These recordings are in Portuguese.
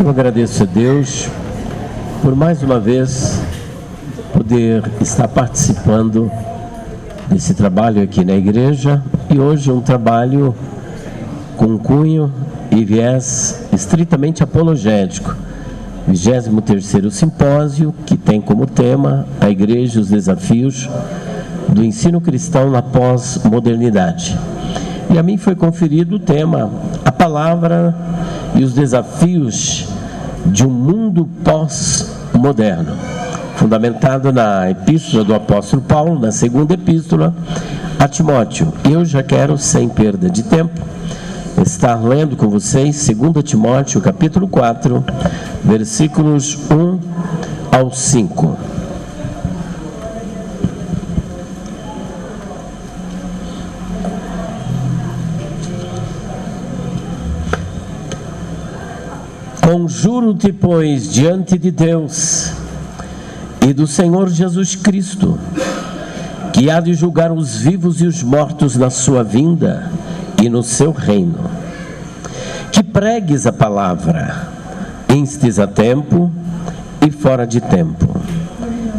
Eu agradeço a Deus por mais uma vez poder estar participando desse trabalho aqui na igreja, e hoje um trabalho com cunho e viés estritamente apologético. 23º simpósio, que tem como tema a igreja e os desafios do ensino cristão na pós-modernidade. E a mim foi conferido o tema, a palavra e os desafios de um mundo pós-moderno, fundamentado na epístola do apóstolo Paulo, na segunda epístola a Timóteo. Eu já quero, sem perda de tempo, estar lendo com vocês 2 Timóteo, capítulo 4, versículos 1 ao 5. Conjuro-te, pois, diante de Deus e do Senhor Jesus Cristo, que há de julgar os vivos e os mortos na sua vinda e no seu reino, que pregues a palavra, instes a tempo e fora de tempo,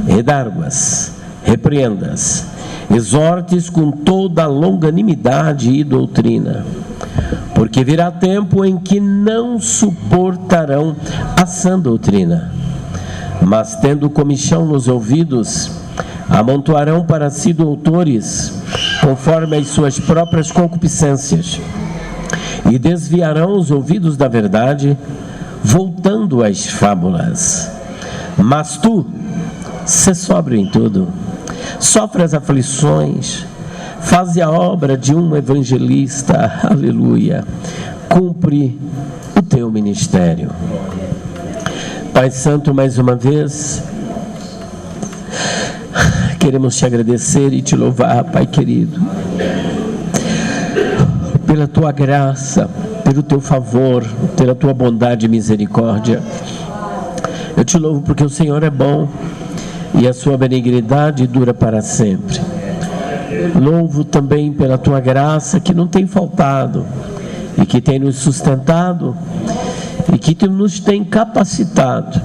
redarguas, repreendas, exortes com toda a longanimidade e doutrina, porque virá tempo em que não suportarão a sã doutrina, mas tendo comichão nos ouvidos, amontoarão para si doutores, conforme as suas próprias concupiscências, e desviarão os ouvidos da verdade, voltando às fábulas. Mas tu, sê sóbrio em tudo, sofre as aflições, faze a obra de um evangelista, aleluia, cumpre o teu ministério. Pai Santo, mais uma vez, queremos te agradecer e te louvar, Pai querido, pela tua graça, pelo teu favor, pela tua bondade e misericórdia. Eu te louvo porque o Senhor é bom e a sua benignidade dura para sempre. Louvo também pela tua graça que não tem faltado e que tem nos sustentado e que nos tem capacitado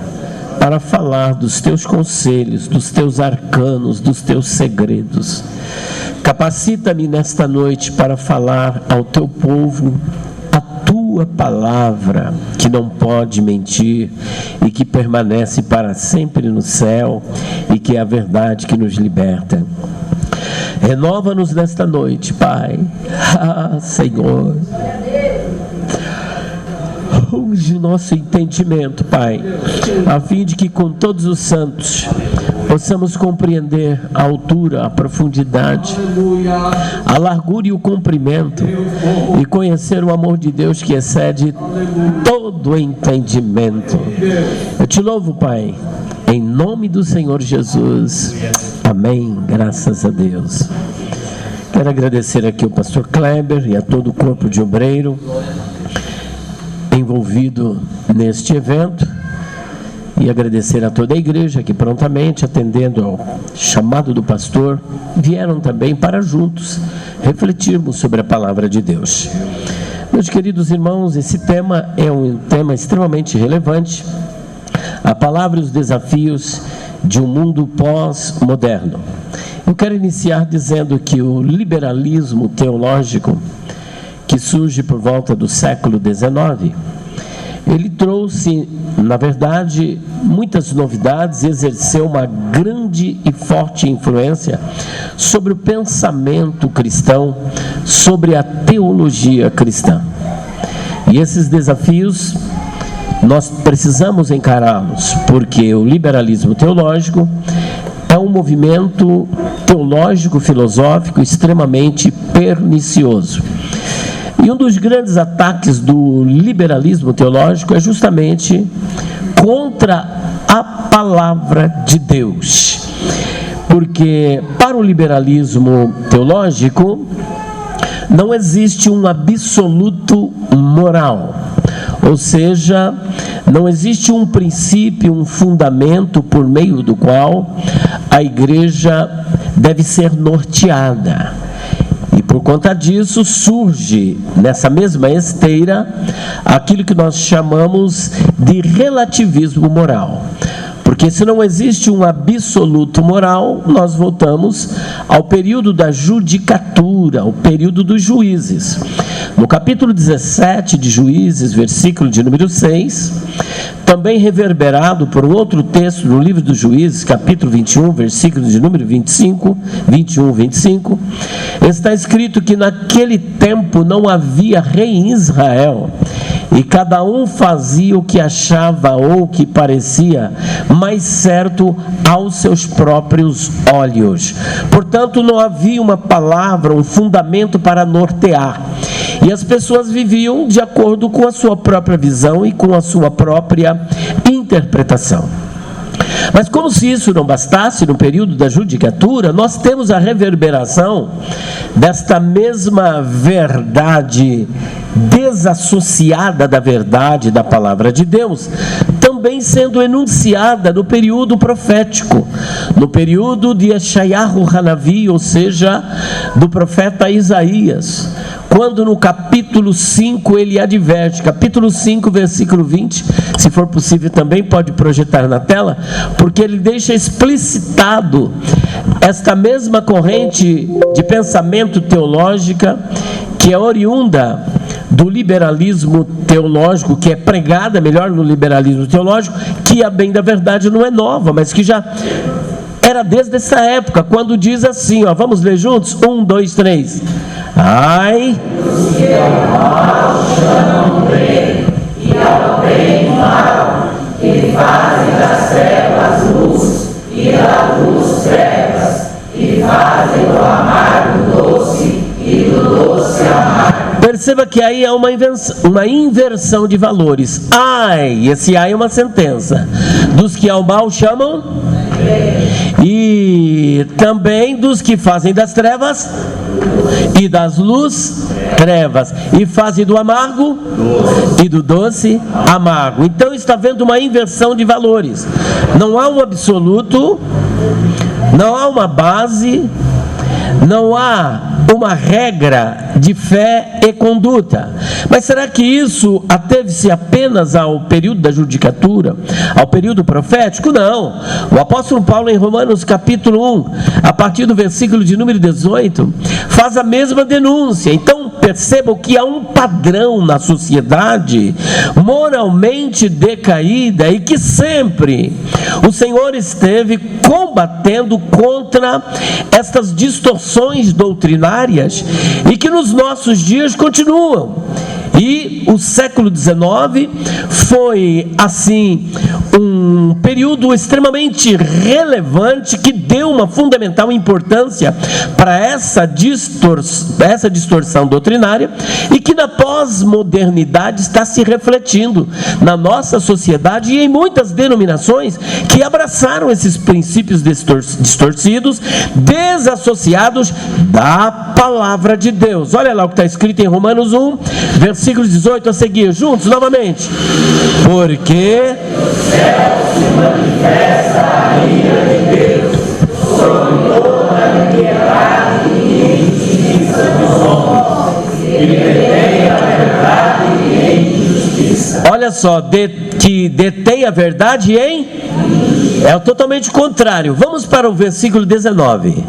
para falar dos teus conselhos, dos teus arcanos, dos teus segredos. Capacita-me nesta noite para falar ao teu povo a tua palavra, que não pode mentir e que permanece para sempre no céu e que é a verdade que nos liberta. Renova-nos nesta noite, Pai. Senhor, unge o nosso entendimento, Pai, a fim de que com todos os santos possamos compreender a altura, a profundidade, a largura e o comprimento, e conhecer o amor de Deus que excede todo entendimento. Eu te louvo, Pai, em nome do Senhor Jesus. Amém. Graças a Deus. Quero agradecer aqui ao pastor Kleber e a todo o corpo de obreiro envolvido neste evento, e agradecer a toda a igreja que prontamente, atendendo ao chamado do pastor, vieram também para juntos refletirmos sobre a palavra de Deus. Meus queridos irmãos, esse tema é um tema extremamente relevante, a palavra e os desafios de um mundo pós-moderno. Eu quero iniciar dizendo que o liberalismo teológico, que surge por volta do século XIX, ele trouxe, na verdade, muitas novidades e exerceu uma grande e forte influência sobre o pensamento cristão, sobre a teologia cristã. E esses desafios nós precisamos encará-los, porque o liberalismo teológico é um movimento teológico, filosófico extremamente pernicioso. E um dos grandes ataques do liberalismo teológico é justamente contra a palavra de Deus. Porque para o liberalismo teológico não existe um absoluto moral. Ou seja, não existe um princípio, um fundamento por meio do qual a igreja deve ser norteada. E por conta disso, surge nessa mesma esteira aquilo que nós chamamos de relativismo moral. Porque se não existe um absoluto moral, nós voltamos ao período da judicatura, ao período dos juízes. No capítulo 17 de Juízes, versículo de número 6, também reverberado por um outro texto no livro dos Juízes, capítulo 21, versículo de número 21, 25, está escrito que naquele tempo não havia rei em Israel, e cada um fazia o que achava ou o que parecia mais certo aos seus próprios olhos. Portanto, não havia uma palavra, um fundamento para nortear. E as pessoas viviam de acordo com a sua própria visão e com a sua própria interpretação. Mas como se isso não bastasse, no período da judicatura, nós temos a reverberação desta mesma verdade desassociada da verdade da palavra de Deus, também sendo enunciada no período profético, no período de Yeshayahu Hanavi, ou seja, do profeta Isaías, quando no capítulo 5 ele adverte, capítulo 5, versículo 20, se for possível também pode projetar na tela, porque ele deixa explicitado esta mesma corrente de pensamento teológica que é oriunda do liberalismo teológico, que é pregada melhor no liberalismo teológico, que a bem da verdade não é nova, mas que já era desde essa época, quando diz assim, ó, vamos ler juntos? 1, 2, 3. Ai, os que ao mal chamam bem, e ao bem mal, que fazem das trevas luz, e da luz trevas, e fazem do amargo doce, e do doce amargo. Perceba que aí é uma inversão de valores. Ai, esse ai é uma sentença. Dos que ao mal chamam e também dos que fazem das trevas e das luz trevas, e fazem do amargo e do doce amargo. Então está havendo uma inversão de valores. Não há um absoluto, não há uma base, não há uma regra de fé e conduta. Mas será que isso ateve-se apenas ao período da judicatura, ao período profético? Não. O apóstolo Paulo, em Romanos capítulo 1, a partir do versículo de número 18, faz a mesma denúncia. Então percebam que há um padrão na sociedade moralmente decaída e que sempre o Senhor esteve combatendo contra estas distorções doutrinárias e que nos nossos dias continuam. E o século XIX foi, assim, um período extremamente relevante que deu uma fundamental importância para essa distorção doutrinária e que na pós-modernidade está se refletindo na nossa sociedade e em muitas denominações que abraçaram esses princípios distorcidos, desassociados da palavra de Deus. Olha lá o que está escrito em Romanos 1, versículo 18 a seguir, juntos, novamente. Porque o céu se manifesta a ira de Deus sobre toda a iniquidade e injustiça dos homens, e detém a verdade em injustiça. Olha só, que detém a verdade em... É totalmente contrário. Vamos para o versículo 19.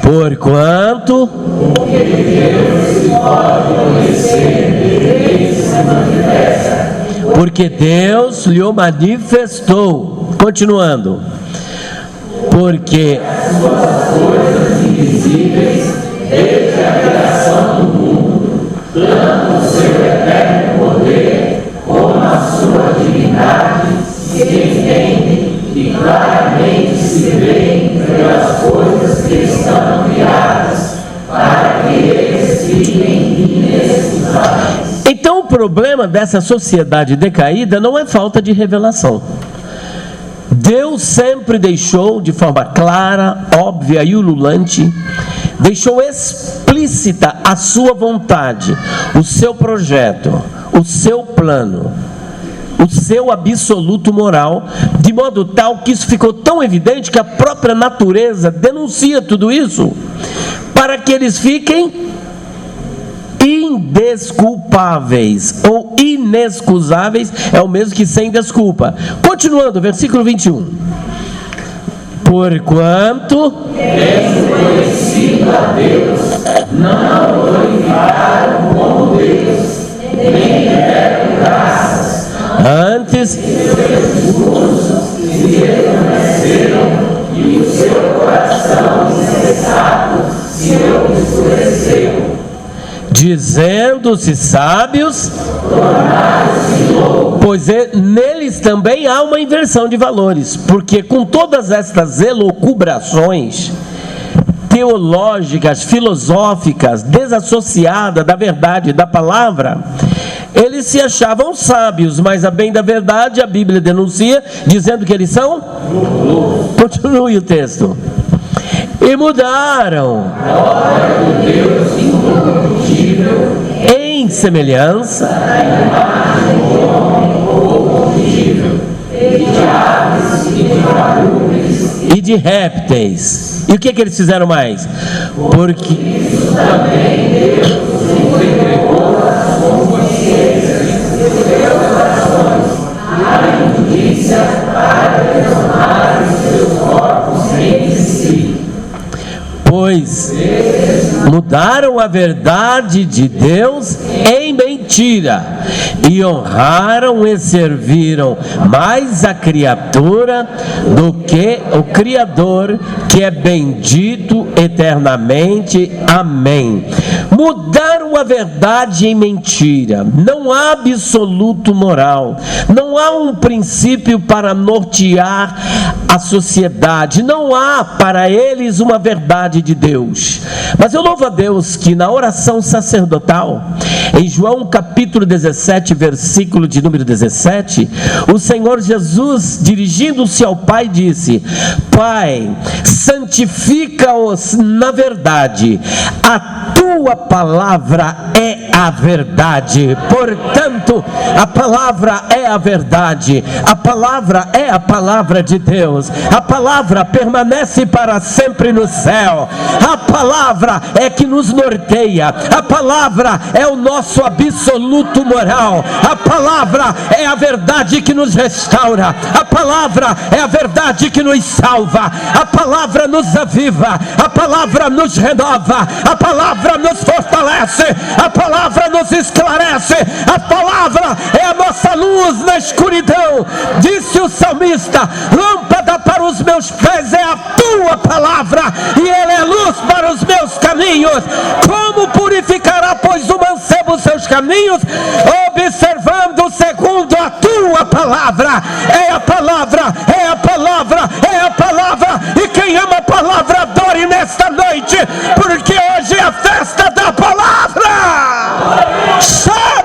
Porquanto porque Deus se pode conhecer, se manifesta. Porque Deus lhe manifestou. Continuando. Porque as suas coisas invisíveis, desde a criação do mundo, tanto o seu eterno poder, como a sua divindade, se entende e claramente se vê pelas coisas que estão criadas, para que eles fiquem inescrutáveis. Então o problema dessa sociedade decaída não é falta de revelação. Deus sempre deixou de forma clara, óbvia e ululante, deixou explícita a sua vontade, o seu projeto, o seu plano, o seu absoluto moral, de modo tal que isso ficou tão evidente que a própria natureza denuncia tudo isso, para que eles fiquem indesculpáveis ou inexcusáveis, é o mesmo que sem desculpa. Continuando, versículo 21. Porquanto desconhecido a Deus, não glorificaram como Deus, nem deram graças, antes se reconheceram e o seu coração insensato se obscureceu. Dizendo-se sábios, pois neles também há uma inversão de valores, porque com todas estas elucubrações teológicas, filosóficas, desassociadas da verdade da palavra, eles se achavam sábios, mas a bem da verdade a Bíblia denuncia, dizendo que eles são? Continue o texto. E mudaram em semelhança e de répteis. E o que eles fizeram mais? Porque isso também Deus entregou as consciências dos seus corações à imundícia para transformar os seus corpos entre si. Pois mudaram a verdade de Deus em mentira e honraram e serviram mais a criatura do que o Criador, que é bendito eternamente. Amém. Mudaram a verdade em mentira. Não há absoluto moral, não há um princípio para nortear a sociedade, não há para eles uma verdade de Deus. Mas eu louvo a Deus que na oração sacerdotal, em João capítulo 17, versículo de número 17, o Senhor Jesus, dirigindo-se ao Pai, disse: Pai, santifica-os na verdade, a tua palavra é a verdade. Portanto, a palavra é a verdade, a palavra é a palavra de Deus, a palavra permanece para sempre no céu, a palavra é que nos norteia, a palavra é o nosso absoluto moral, a palavra é a verdade que nos restaura, a palavra é a verdade que nos salva, a palavra nos aviva, a palavra nos renova, a palavra nos fortalece, a palavra nos esclarece, a palavra é a nossa luz na escuridão. Disse o salmista: lâmpada para os meus pés é a tua palavra, e ela é luz para os meus caminhos. Como purificará, pois, o mancebo seus caminhos? Observando segundo a tua palavra. É a palavra, é a palavra, é a palavra. E quem ama a palavra, adore nesta noite, porque hoje é a festa da palavra.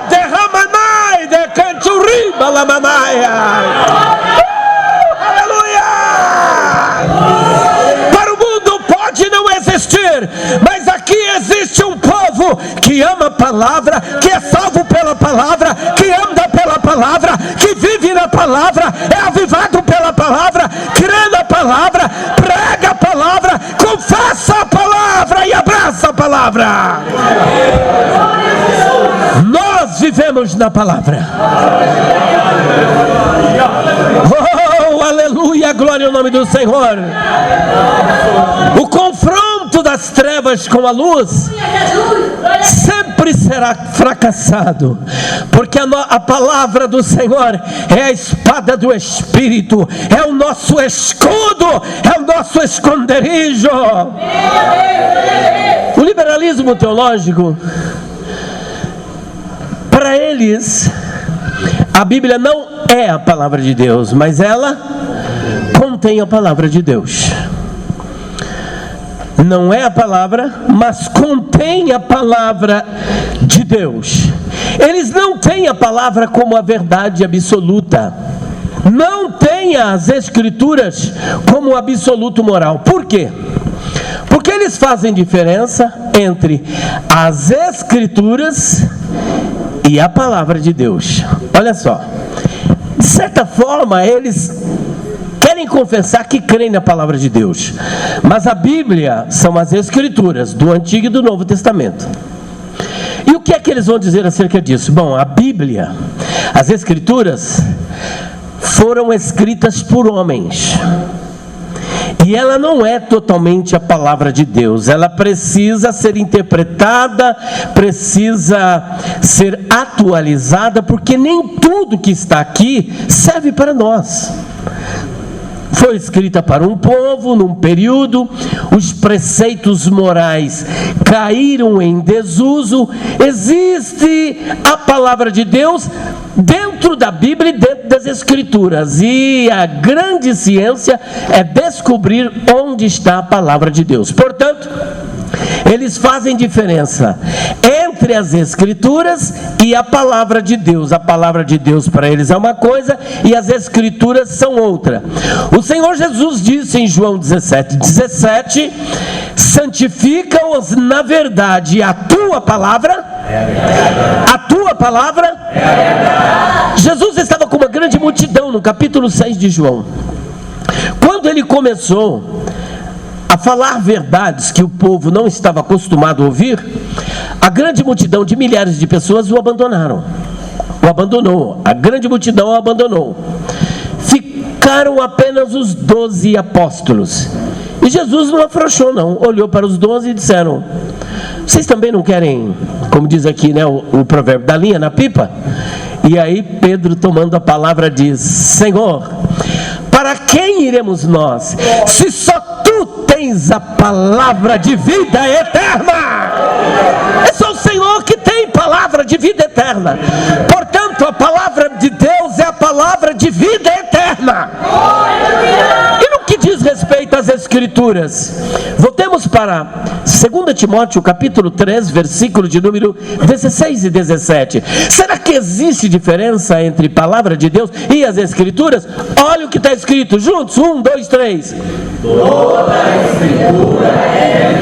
Derramanai de canturriba lamanaia. Aleluia! Para o mundo pode não existir, mas aqui existe um povo que ama a palavra, que é salvo pela palavra, que anda pela palavra, que vive na palavra, é avivado pela palavra, crê na palavra, prega a palavra, confessa a palavra e abraça a palavra. Nós vivemos na palavra. Oh, aleluia, glória ao nome do Senhor. O confronto das trevas com a luz sempre será fracassado, porque a palavra do Senhor é a espada do Espírito, é o nosso escudo, é o nosso esconderijo. O liberalismo teológico, para eles, a Bíblia não é a palavra de Deus, mas ela contém a palavra de Deus. Não é a palavra, mas contém a palavra de Deus. Eles não têm a palavra como a verdade absoluta, não têm as Escrituras como absoluto moral. Por quê? Porque eles fazem diferença entre as Escrituras e a palavra de Deus. Olha só, de certa forma eles querem querem confessar que creem na palavra de Deus. Mas a Bíblia são as Escrituras do Antigo e do Novo Testamento. E o que é que eles vão dizer acerca disso? Bom, a Bíblia, as Escrituras, foram escritas por homens. E ela não é totalmente a palavra de Deus. Ela precisa ser interpretada, precisa ser atualizada, porque nem tudo que está aqui serve para nós. Foi escrita para um povo, num período, os preceitos morais caíram em desuso. Existe a palavra de Deus dentro da Bíblia e dentro das Escrituras, e a grande ciência é descobrir onde está a palavra de Deus. Portanto, eles fazem diferença entre as Escrituras e a palavra de Deus. A palavra de Deus para eles é uma coisa e as Escrituras são outra. O Senhor Jesus disse em João 17:17: santifica-os na verdade, a tua palavra a tua palavra Jesus estava com uma grande multidão no capítulo 6 de João. Quando ele começou a falar verdades que o povo não estava acostumado a ouvir, a grande multidão de milhares de pessoas o abandonaram. A grande multidão o abandonou. Ficaram apenas os 12 apóstolos. E Jesus não afrouxou não, olhou para os 12 e disseram: vocês também não querem, como diz aqui, né, o provérbio, da linha na pipa? E aí Pedro, tomando a palavra, diz: Senhor, para quem iremos nós, se só tu tens a palavra de vida eterna? É só o Senhor que tem palavra de vida eterna. Portanto, a palavra de Deus é a palavra de vida eterna. E no que diz respeito às Escrituras, voltemos para 2 Timóteo capítulo 3, versículo de número 16 e 17. Será que existe diferença entre palavra de Deus e as Escrituras? Olha o que está escrito juntos, 1, 2, 3. Toda a Escritura é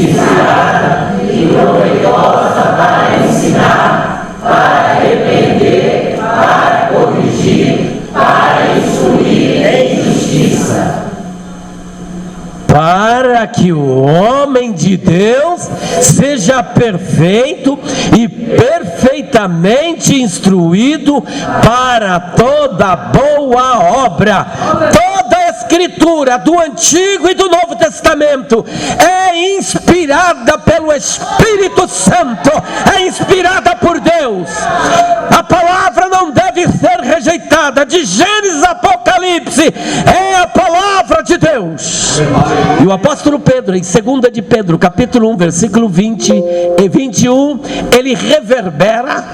inspirada e proveitosa para ensinar, para repreender, para corrigir, para instruir em justiça, para que o homem de Deus seja perfeito e perfeitamente instruído para toda boa obra. Toda a Escritura do Antigo e do Novo Testamento é inspirada pelo Espírito Santo, é inspirada por Deus. A palavra não deve ser rejeitada. De Gênesis a Apocalipse é a palavra de Deus. E o apóstolo Pedro, em 2 de Pedro, capítulo 1, versículo 20 e 21, ele reverbera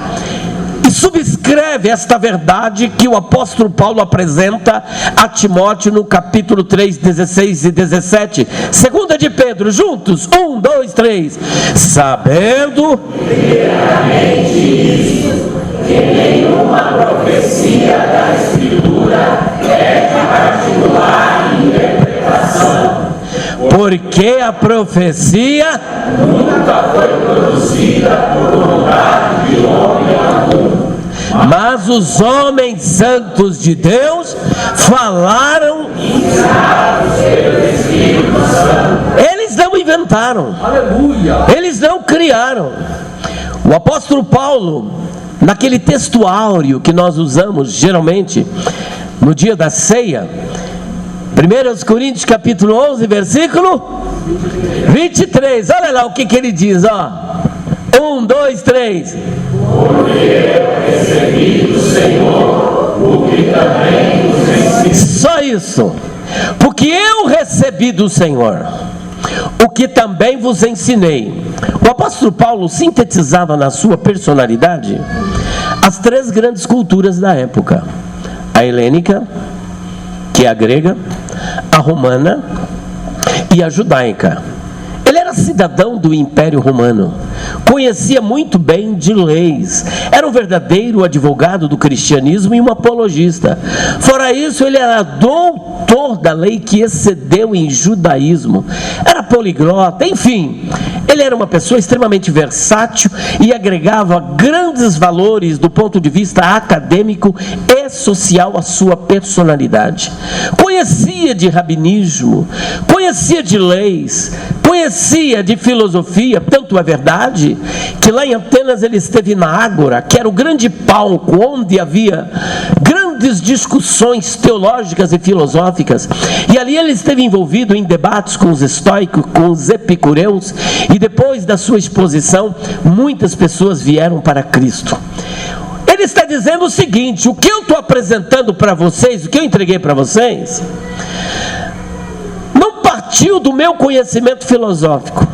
e subscreve esta verdade que o apóstolo Paulo apresenta a Timóteo no capítulo 3, 16 e 17. 2 de Pedro, juntos, 1, 2, 3. Sabendo primeiramente isso, que nenhuma profecia da Escritura é de particular interpretação, porque a profecia nunca foi produzida por vontade de homem algum, mas os homens santos de Deus falaram inspirados pelo Espírito Santo. Eles não inventaram. Aleluia. Eles não criaram. O apóstolo Paulo, naquele texto áureo que nós usamos geralmente no dia da ceia, 1 Coríntios capítulo 11, versículo 23, olha lá o que ele diz, ó. 1, 2, 3. Porque eu recebi do Senhor o que também vos ensinei. Só isso. Porque eu recebi do Senhor o que também vos ensinei. O apóstolo Paulo sintetizava na sua personalidade as 3 grandes culturas da época: a helênica, que é a grega, a romana e a judaica. Ele era cidadão do Império Romano, conhecia muito bem de leis, era um verdadeiro advogado do cristianismo e um apologista. Fora isso, ele era doutor da lei que excedeu em judaísmo, era poliglota, enfim, Ele era uma pessoa extremamente versátil e agregava grandes valores do ponto de vista acadêmico e social à sua personalidade. Conhecia de rabinismo, conhecia de leis, conhecia de filosofia. Tanto é verdade que lá em Atenas ele esteve na Ágora, que era o grande palco onde havia grandes discussões teológicas e filosóficas, e ali ele esteve envolvido em debates com os estoicos, com os epicureus, e depois da sua exposição, muitas pessoas vieram para Cristo. Ele está dizendo o seguinte: o que eu estou apresentando para vocês, o que eu entreguei para vocês, não partiu do meu conhecimento filosófico,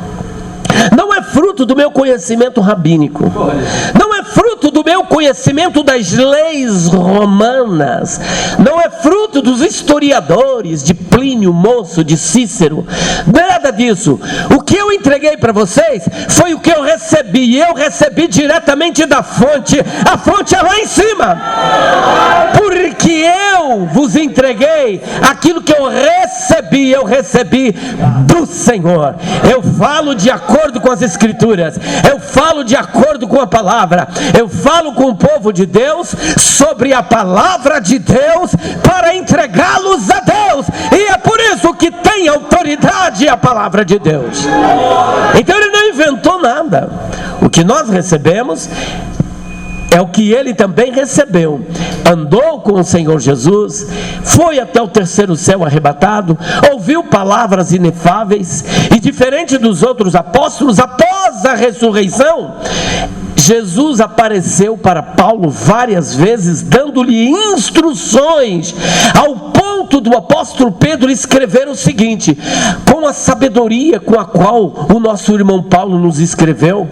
não é fruto do meu conhecimento rabínico, não é fruto do meu conhecimento das leis romanas, não é fruto dos historiadores de Plínio Moço, de Cícero, nada disso. O que eu entreguei para vocês foi o que eu recebi, e eu recebi diretamente da fonte. A fonte é lá em cima, porque eu vos entreguei aquilo que eu recebi do Senhor. Eu falo de acordo com as Escrituras, eu falo de acordo com a palavra, eu falo com o povo de Deus sobre a palavra de Deus para entregá-los a Deus, e é por isso que tem autoridade a palavra de Deus. Então ele não inventou nada. O que nós recebemos é o que ele também recebeu. Andou com o Senhor Jesus, foi até o terceiro céu arrebatado, ouviu palavras inefáveis, e diferente dos outros apóstolos, após a ressurreição, Jesus apareceu para Paulo várias vezes, dando-lhe instruções, ao ponto do apóstolo Pedro escrever o seguinte, com a sabedoria com a qual o nosso irmão Paulo nos escreveu,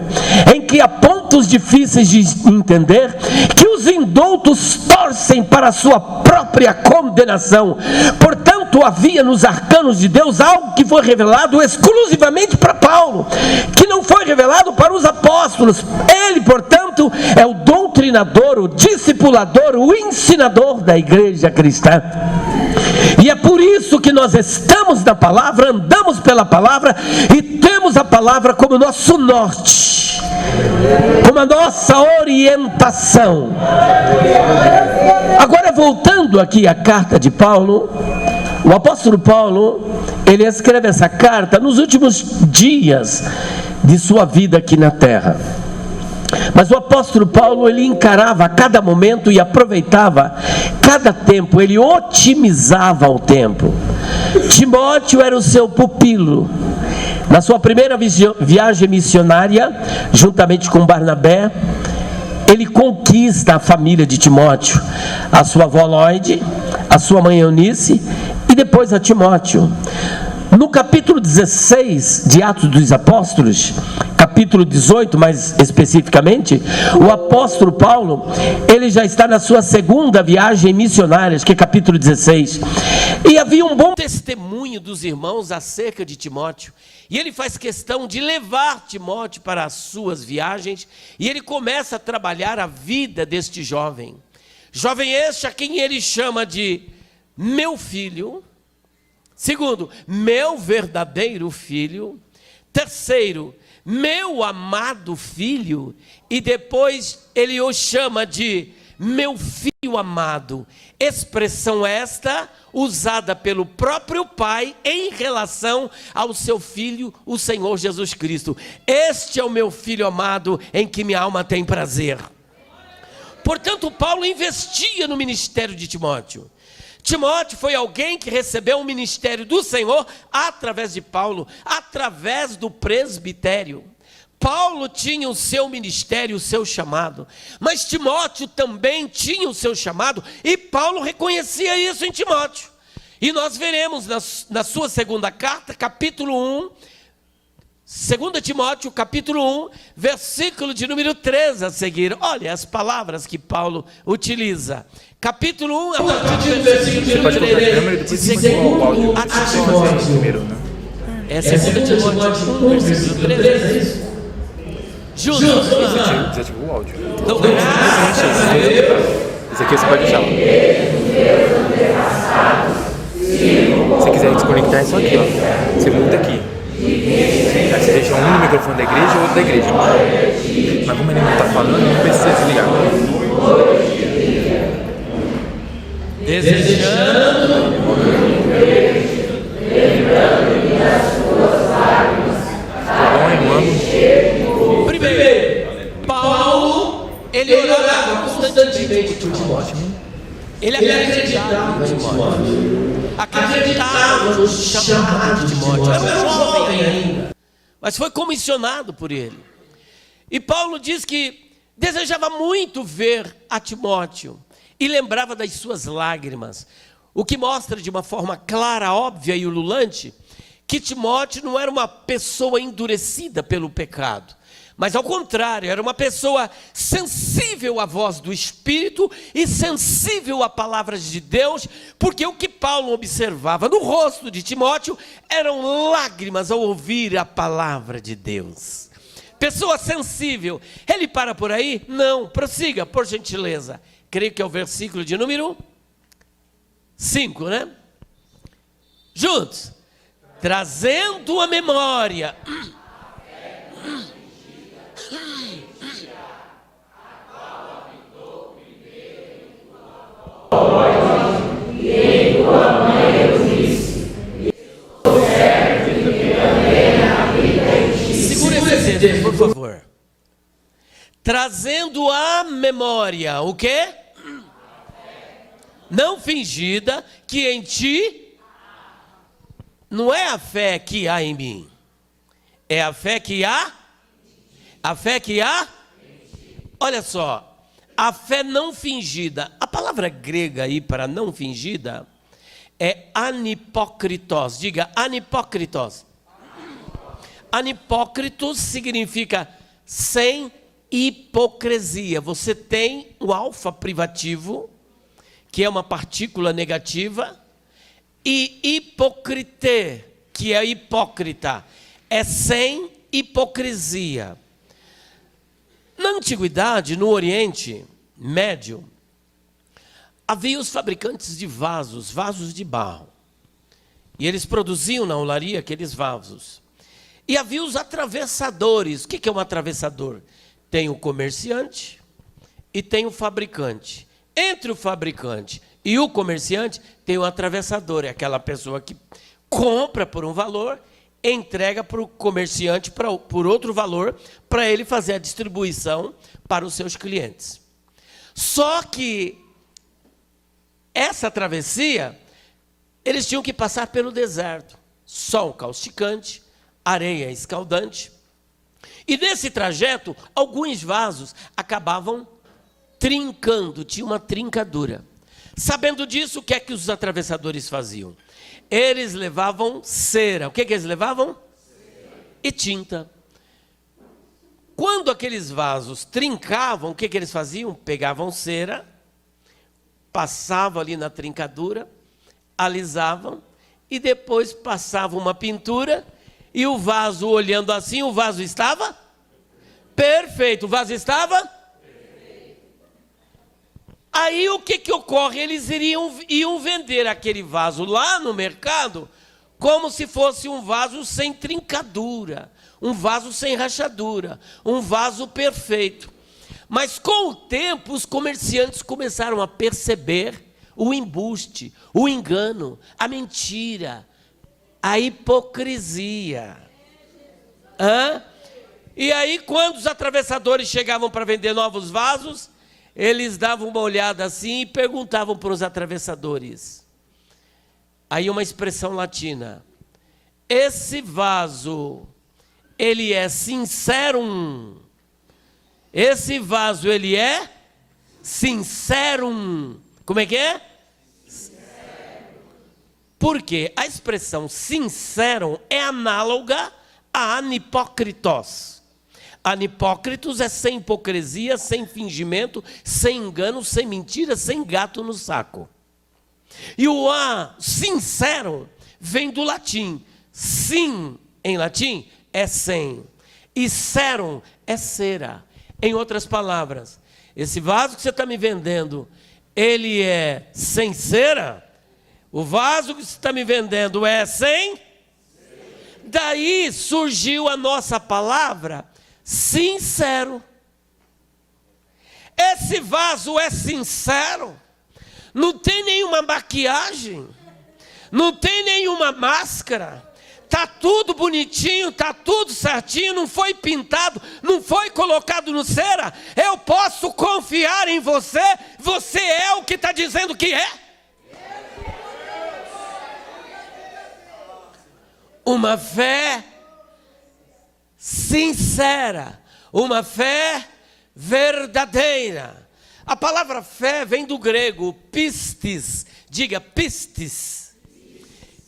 em que há pontos difíceis de entender, que os indoutos torcem para a sua própria condenação. Portanto, havia nos arcanos de Deus algo que foi revelado exclusivamente para Paulo, que não foi revelado para os apóstolos. Ele, portanto, é o doutrinador, o discipulador, o ensinador da igreja cristã. E é por isso que nós estamos na palavra, andamos pela palavra e temos a palavra como nosso norte, como a nossa orientação. Agora, voltando aqui à carta de Paulo, o apóstolo Paulo, ele escreve essa carta nos últimos dias de sua vida aqui na terra. Mas o apóstolo Paulo, ele encarava a cada momento e aproveitava cada tempo, ele otimizava o tempo. Timóteo era o seu pupilo. Na sua primeira viagem missionária, juntamente com Barnabé, ele conquista a família de Timóteo, a sua avó Lóide, a sua mãe Eunice e depois a Timóteo. No capítulo 16 de Atos dos Apóstolos, capítulo 18 mais especificamente, o apóstolo Paulo, ele já está na sua segunda viagem missionária, que é capítulo 16, e havia um bom testemunho dos irmãos acerca de Timóteo, e ele faz questão de levar Timóteo para as suas viagens, e ele começa a trabalhar a vida deste jovem este a quem ele chama de meu filho. Segundo, meu verdadeiro filho. Terceiro, meu amado filho. E depois ele o chama de meu filho amado. Expressão esta usada pelo próprio Pai em relação ao seu filho, o Senhor Jesus Cristo. Este é o meu filho amado em que minha alma tem prazer. Portanto, Paulo investia no ministério de Timóteo. Timóteo foi alguém que recebeu o ministério do Senhor através de Paulo, através do presbitério. Paulo tinha o seu ministério, o seu chamado, mas Timóteo também tinha o seu chamado, e Paulo reconhecia isso em Timóteo. E nós veremos na sua segunda carta, capítulo 1, 2 Timóteo, capítulo 1, versículo de número 13 a seguir. Olha as palavras que Paulo utiliza. Capítulo 1, a partir do versículo de número 13. É 2 Timóteo 1, versículo 13. Juntos. Desativou o áudio. Esse aqui você pode deixar. Se você quiser desconectar, é só aqui, ó. Você muda aqui. Aí você deixa um no microfone da igreja e outro da igreja. Mas como ele não está falando, não precisa desligar. Desejando primeiro, Paulo, ele orava constantemente por Timóteo. Ele acreditava em Timóteo. Acreditava no chamado de Timóteo. Era um jovem ainda, mas foi comissionado por ele. E Paulo diz que desejava muito ver a Timóteo e lembrava das suas lágrimas, o que mostra de uma forma clara, óbvia e ululante que Timóteo não era uma pessoa endurecida pelo pecado, mas ao contrário, era uma pessoa sensível à voz do Espírito e sensível à palavra de Deus, porque o que Paulo observava no rosto de Timóteo eram lágrimas ao ouvir a palavra de Deus. Pessoa sensível. Ele para por aí? Não, prossiga, por gentileza. Creio que é o versículo de número 5, né? Juntos. Trazendo a memória. Segura esse texto, por favor. Trazendo a memória, o quê? Não fingida, que em ti não é a fé que há em mim, é a fé que há. A fé que há. Olha só, a fé não fingida. A palavra grega aí para não fingida é anipócritos. Diga anipócritos. Anipócritos significa sem hipocrisia. Você tem o alfa privativo, que é uma partícula negativa, e hipocrite, que é hipócrita, é sem hipocrisia. Na antiguidade, no Oriente Médio, havia os fabricantes de vasos de barro. E eles produziam na olaria aqueles vasos. E havia os atravessadores. O que é um atravessador? Tem o comerciante e tem o fabricante. Entre o fabricante e o comerciante tem o atravessador. É aquela pessoa que compra por um valor, entrega para o comerciante por outro valor, para ele fazer a distribuição para os seus clientes. Só que essa travessia, eles tinham que passar pelo deserto. Sol causticante, areia escaldante. E nesse trajeto, alguns vasos acabavam trincando, tinha uma trincadura. Sabendo disso, o que é que os atravessadores faziam? Eles levavam cera. O que eles levavam? Cera. E tinta. Quando aqueles vasos trincavam, o que eles faziam? Pegavam cera, passavam ali na trincadura, alisavam, e depois passavam uma pintura, e o vaso, olhando assim, o vaso estava perfeito. O vaso estava perfeito. Aí o que ocorre? Eles iam vender aquele vaso lá no mercado como se fosse um vaso sem trincadura, um vaso sem rachadura, um vaso perfeito. Mas com o tempo os comerciantes começaram a perceber o embuste, o engano, a mentira, a hipocrisia. E aí, quando os atravessadores chegavam para vender novos vasos, eles davam uma olhada assim e perguntavam para os atravessadores. Aí uma expressão latina. Esse vaso, ele é sincerum. Esse vaso, ele é sincerum. Como é que é? Porque a expressão sincerum é análoga a anipócritos. Anipócritos é sem hipocrisia, sem fingimento, sem engano, sem mentira, sem gato no saco. E o sincero vem do latim. Sim, em latim, é sem. E serum é cera. Em outras palavras, esse vaso que você está me vendendo, ele é sem cera? O vaso que você está me vendendo é sem? Daí surgiu a nossa palavra sincero. Esse vaso é sincero, não tem nenhuma maquiagem, não tem nenhuma máscara, está tudo bonitinho, está tudo certinho, não foi pintado, não foi colocado no cera. Eu posso confiar em você, você é o que está dizendo que é. Uma fé sincera, uma fé verdadeira. A palavra fé vem do grego pistis, diga pistis,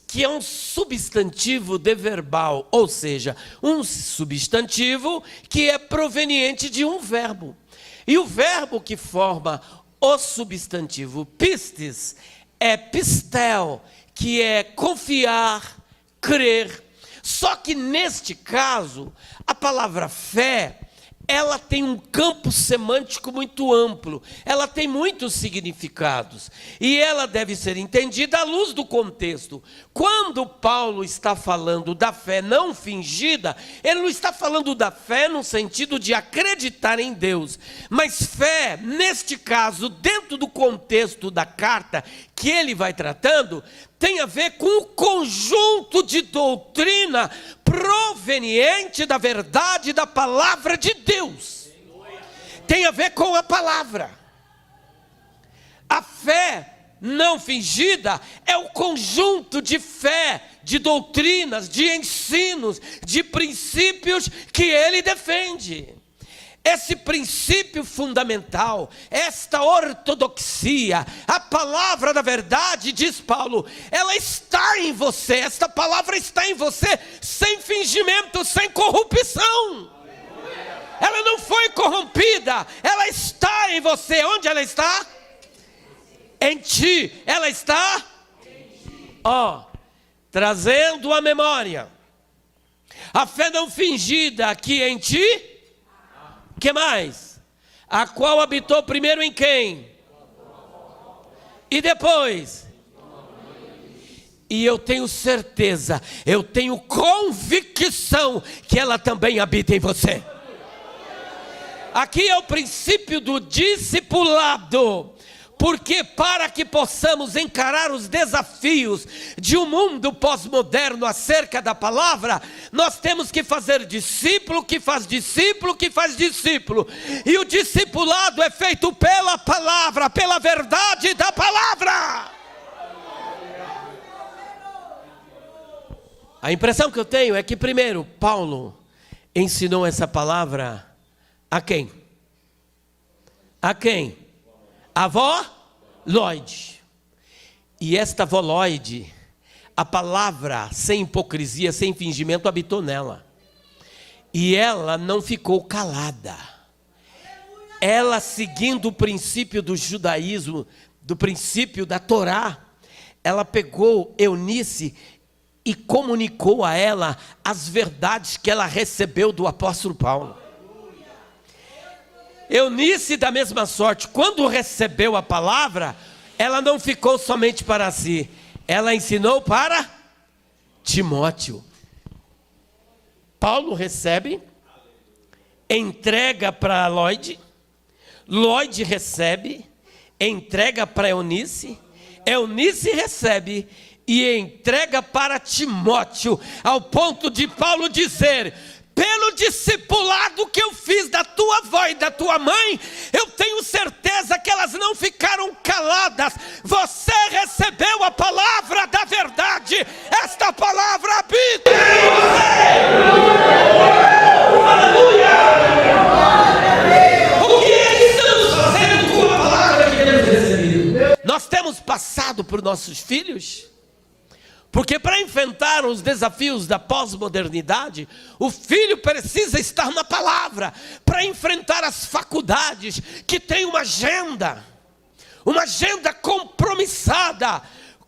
que é um substantivo de verbal, ou seja, um substantivo que é proveniente de um verbo. E o verbo que forma o substantivo pistis é pistel, que é confiar, crer. Só que neste caso, a palavra fé, ela tem um campo semântico muito amplo, ela tem muitos significados, e ela deve ser entendida à luz do contexto. Quando Paulo está falando da fé não fingida, ele não está falando da fé no sentido de acreditar em Deus, mas fé, neste caso, dentro do contexto da carta que ele vai tratando, tem a ver com o conjunto de doutrina proveniente da verdade da palavra de Deus. Tem a ver com a palavra. A fé não fingida é o conjunto de fé, de doutrinas, de ensinos, de princípios que ele defende. Esse princípio fundamental, esta ortodoxia, a palavra da verdade, diz Paulo, ela está em você, esta palavra está em você, sem fingimento, sem corrupção. Ela não foi corrompida, ela está em você. Onde ela está? Em ti. Ela está? Trazendo a memória. A fé não fingida aqui em ti. Que mais? A qual habitou primeiro em quem? E depois? E eu tenho certeza, eu tenho convicção que ela também habita em você. Aqui é o princípio do discipulado. Porque para que possamos encarar os desafios de um mundo pós-moderno acerca da palavra, nós temos que fazer discípulo, que faz discípulo, que faz discípulo. E o discipulado é feito pela palavra, pela verdade da palavra. A impressão que eu tenho é que primeiro Paulo ensinou essa palavra a quem? A quem? A avó Lloyd. E esta avó Lloyd, a palavra sem hipocrisia, sem fingimento, habitou nela. E ela não ficou calada. Ela, seguindo o princípio do judaísmo, do princípio da Torá, ela pegou Eunice e comunicou a ela as verdades que ela recebeu do apóstolo Paulo. Eunice, da mesma sorte, quando recebeu a palavra, ela não ficou somente para si, ela ensinou para Timóteo. Paulo recebe, entrega para Lloyd, Lloyd recebe, entrega para Eunice, Eunice recebe e entrega para Timóteo, ao ponto de Paulo dizer: pelo discipulado que eu fiz da tua avó e da tua mãe, eu tenho certeza que elas não ficaram caladas. Você recebeu a palavra da verdade. Esta palavra habita em você. Aleluia! O que é que estamos fazendo com a palavra que temos recebido? Nós temos passado por nossos filhos. Porque para enfrentar os desafios da pós-modernidade, o filho precisa estar na palavra. Para enfrentar as faculdades que têm uma agenda compromissada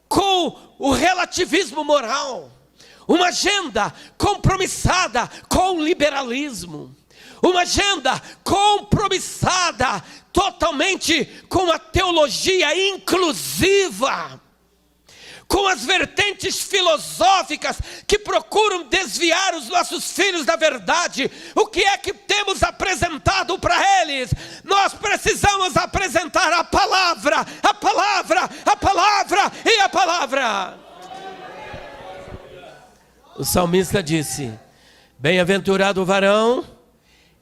com o relativismo moral, uma agenda compromissada com o liberalismo, uma agenda compromissada totalmente com a teologia inclusiva, com as vertentes filosóficas que procuram desviar os nossos filhos da verdade. O que é que temos apresentado para eles? Nós precisamos apresentar a palavra, a palavra, a palavra e a palavra. O salmista disse: bem-aventurado o varão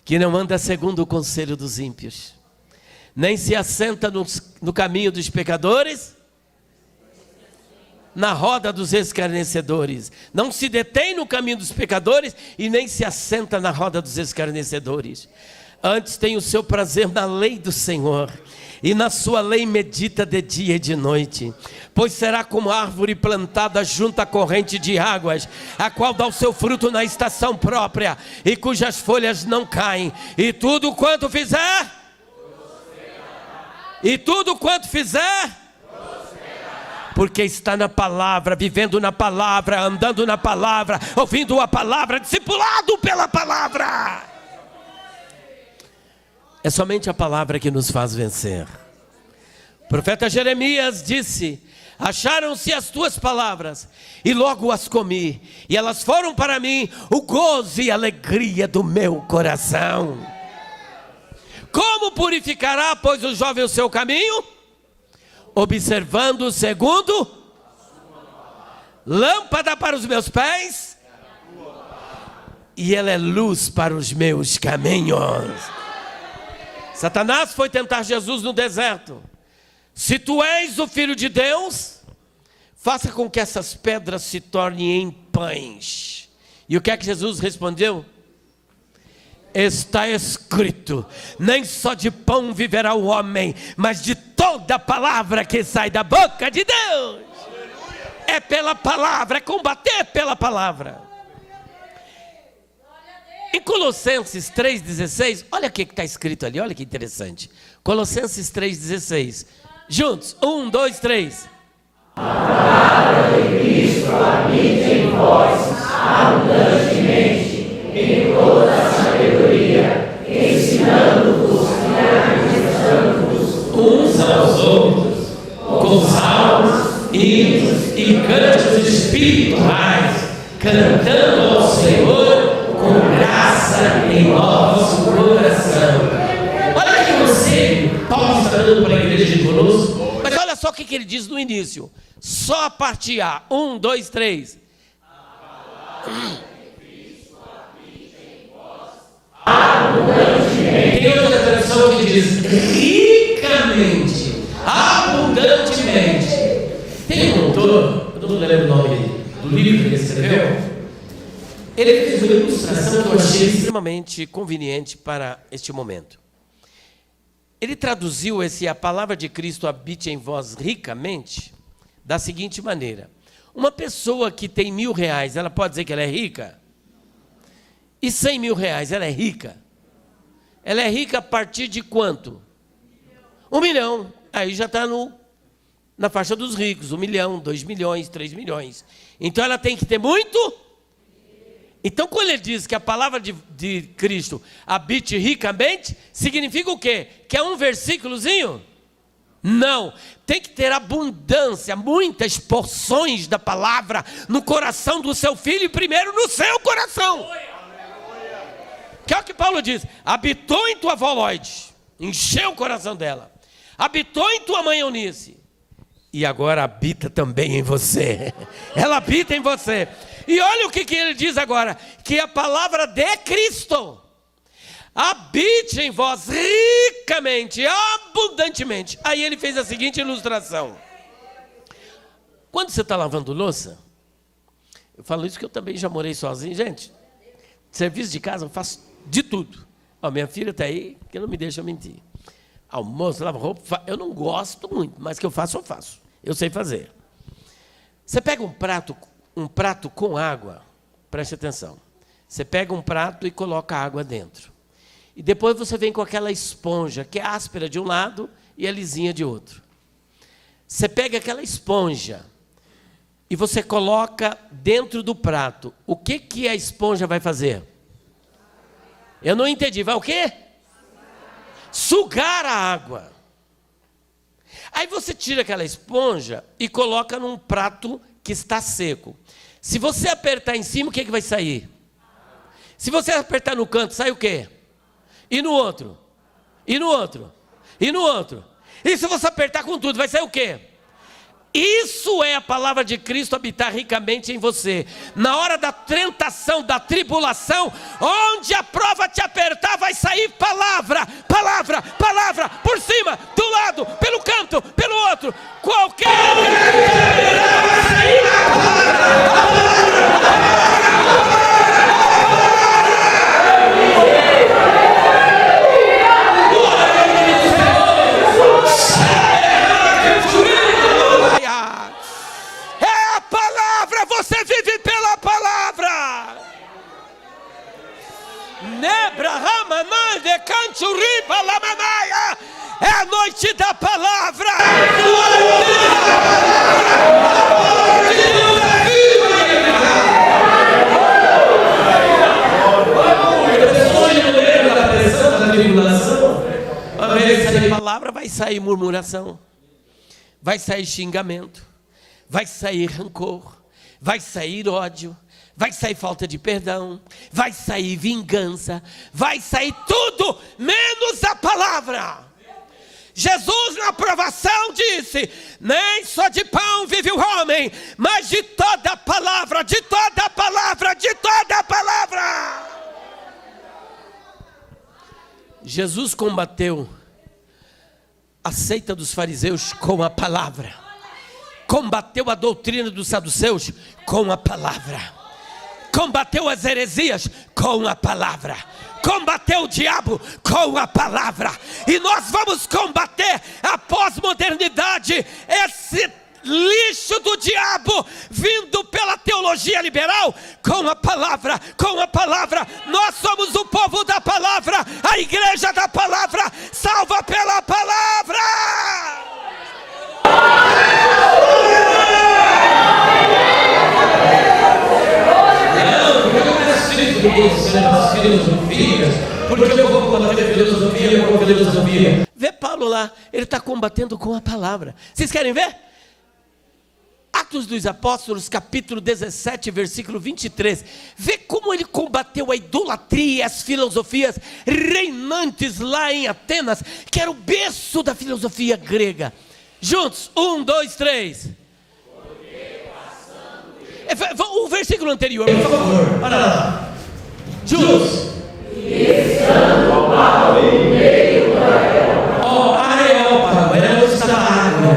que não anda segundo o conselho dos ímpios, nem se assenta no caminho dos pecadores, na roda dos escarnecedores. Não se detém no caminho dos pecadores e nem se assenta na roda dos escarnecedores. Antes tem o seu prazer na lei do Senhor, e na sua lei medita de dia e de noite. Pois será como árvore plantada junto à corrente de águas, a qual dá o seu fruto na estação própria, e cujas folhas não caem, e tudo quanto fizer, porque está na palavra, vivendo na palavra, andando na palavra, ouvindo a palavra, discipulado pela palavra. É somente a palavra que nos faz vencer. O profeta Jeremias disse: acharam-se as tuas palavras, e logo as comi, e elas foram para mim o gozo e a alegria do meu coração. Como purificará, pois, o jovem o seu caminho? Observando segundo lâmpada para os meus pés, e ela é luz para os meus caminhos. Satanás foi tentar Jesus no deserto: se tu és o Filho de Deus, faça com que essas pedras se tornem em pães. E o que é que Jesus respondeu? Está escrito: nem só de pão viverá o homem, mas de toda a palavra que sai da boca de Deus. É pela palavra, é combater pela palavra. Em Colossenses 3,16, olha o que está escrito ali, olha que interessante. Colossenses 3,16, juntos, 1, 2, 3. A palavra de Cristo habite em vós abundantemente, em toda a sabedoria, ensinando-vos e abençoando-vos uns aos outros, com salmos, hinos e cânticos espirituais, cantando ao Senhor com graça em nosso coração. Olha que conselho Paulo está dando para a igreja de Colosso. Mas olha só o que ele diz no início. Só a parte A. 1, 2, 3. Tem outra tradução que diz ricamente, abundantemente. Tem um autor, eu não lembro o nome do livro que ele escreveu. Ele fez uma ilustração que eu achei extremamente conveniente para este momento. Ele traduziu a palavra de Cristo habite em vós ricamente da seguinte maneira: uma pessoa que tem R$1.000, ela pode dizer que ela é rica? E R$100.000, ela é rica? Ela é rica a partir de quanto? 1 milhão. Aí já está na faixa dos ricos. 1 milhão, 2 milhões, 3 milhões. Então ela tem que ter muito. Então quando ele diz que a palavra de Cristo habite ricamente, significa o quê? Que é um versículozinho? Não, tem que ter abundância, muitas porções da palavra no coração do seu filho e primeiro no seu coração. Que é o que Paulo diz: habitou em tua avó Lloyd, encheu o coração dela, habitou em tua mãe Eunice, e agora habita também em você. Ela habita em você. E olha o que ele diz agora: que a palavra de Cristo habite em vós ricamente, abundantemente. Aí ele fez a seguinte ilustração: quando você está lavando louça, eu falo isso que eu também já morei sozinho, gente. Serviço de casa eu faço de tudo. Ó, minha filha está aí, que não me deixa mentir. Almoço, lava roupa, eu não gosto muito, mas que eu faço, eu sei fazer. Você pega um prato com água, preste atenção. Você pega um prato e coloca água dentro. E depois você vem com aquela esponja, que é áspera de um lado e é lisinha de outro. Você pega aquela esponja e você coloca dentro do prato. O que a esponja vai fazer? Eu não entendi. Vai o quê? Sugar a água. Aí você tira aquela esponja e coloca num prato que está seco. Se você apertar em cima, o que vai sair? Se você apertar no canto, sai o quê? E no outro? E no outro? E no outro? E se você apertar com tudo, vai sair o quê? Isso é a palavra de Cristo habitar ricamente em você. Na hora da tentação, da tribulação, onde a prova te apertar, vai sair palavra, palavra, palavra, por cima, do lado, pelo canto, pelo outro. Qualquer lugar que te apertar, vai sair a palavra. Você vive pela palavra. Nebra Ramanai de Canchuripa Lamanaia. É a noite da palavra. A palavra vai sair murmuração, vai sair xingamento, vai sair rancor, vai sair ódio, vai sair falta de perdão, vai sair vingança, vai sair tudo menos a palavra. Jesus na provação disse: nem só de pão vive o homem, mas de toda a palavra, de toda a palavra, de toda a palavra. Jesus combateu a seita dos fariseus com a palavra. Combateu a doutrina dos saduceus com a palavra. Combateu as heresias com a palavra. Combateu o diabo com a palavra. E nós vamos combater a pós-modernidade, esse lixo do diabo vindo pela teologia liberal, com a palavra, com a palavra. Nós somos o povo da palavra, a igreja da palavra, salva pela palavra. Porque eu vou combater filosofia com filosofia. Vê Paulo lá, ele está combatendo com a palavra. Vocês querem ver? Atos dos Apóstolos, capítulo 17, versículo 23. Vê como ele combateu a idolatria e as filosofias reinantes lá em Atenas, que era o berço da filosofia grega. Juntos, 1, 2, 3. O versículo anterior, por favor. Olha lá. Juntos. Estando Paulo no meio da Areópago, era onde estava a água,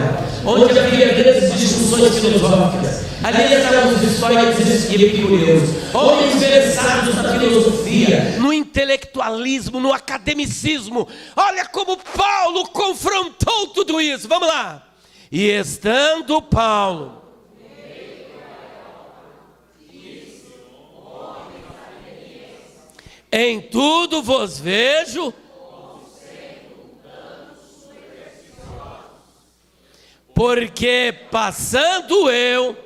onde havia grandes discussões filosóficas. Ali estavam os estoicos e epicúreos, homens versados na filosofia, no intelectualismo, no academicismo. Olha como Paulo confrontou tudo isso. Vamos lá. E estando Paulo em tudo vos vejo porque passando eu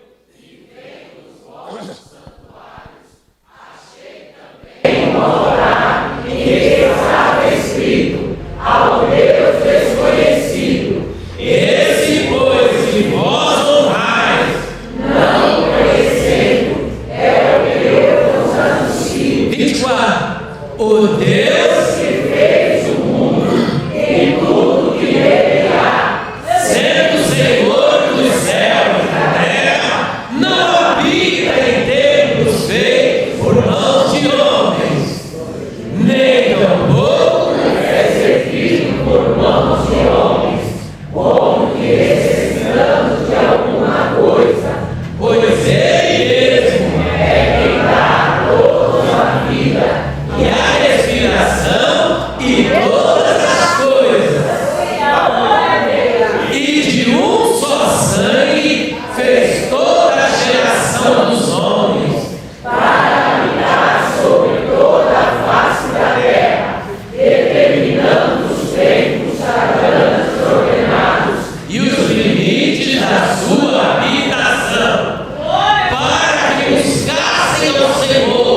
achei também morar que estava escrito ao Deus desconhecido, esse pois que vós honrais, não conhecendo, é o que eu vos anuncio. 24. O Deus que fez o mundo e tudo que nele há, sendo Senhor dos céus e da terra, não habita em templos feitos por mãos de homens, nem tampouco é servido por mãos de homens, como que necessitamos de alguma coisa, pois Ele mesmo é quem dá toda a vida e a respiração e todas as coisas. E de um só sangue fez toda a geração dos homens para habitar sobre toda a face da terra, determinando os tempos sagrados ordenados e os limites da sua habitação, para que buscassem ao Senhor,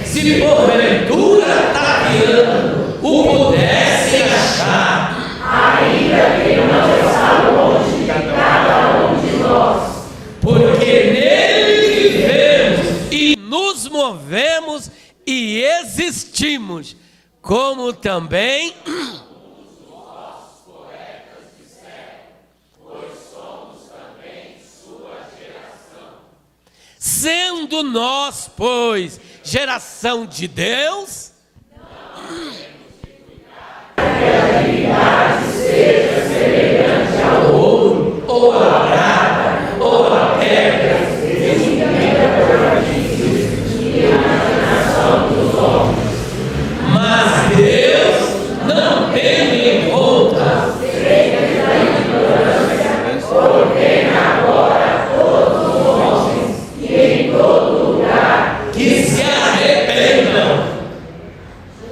se porventura tapeando o pudessem achar, ainda que não está longe ouvimos, como também sendo nós, pois, geração de Deus, seja semelhante ao ouro, ou à prata, ou à pedra, mas Deus não tem em conta. Ordena agora a todos os homens e em todo lugar que se arrependam,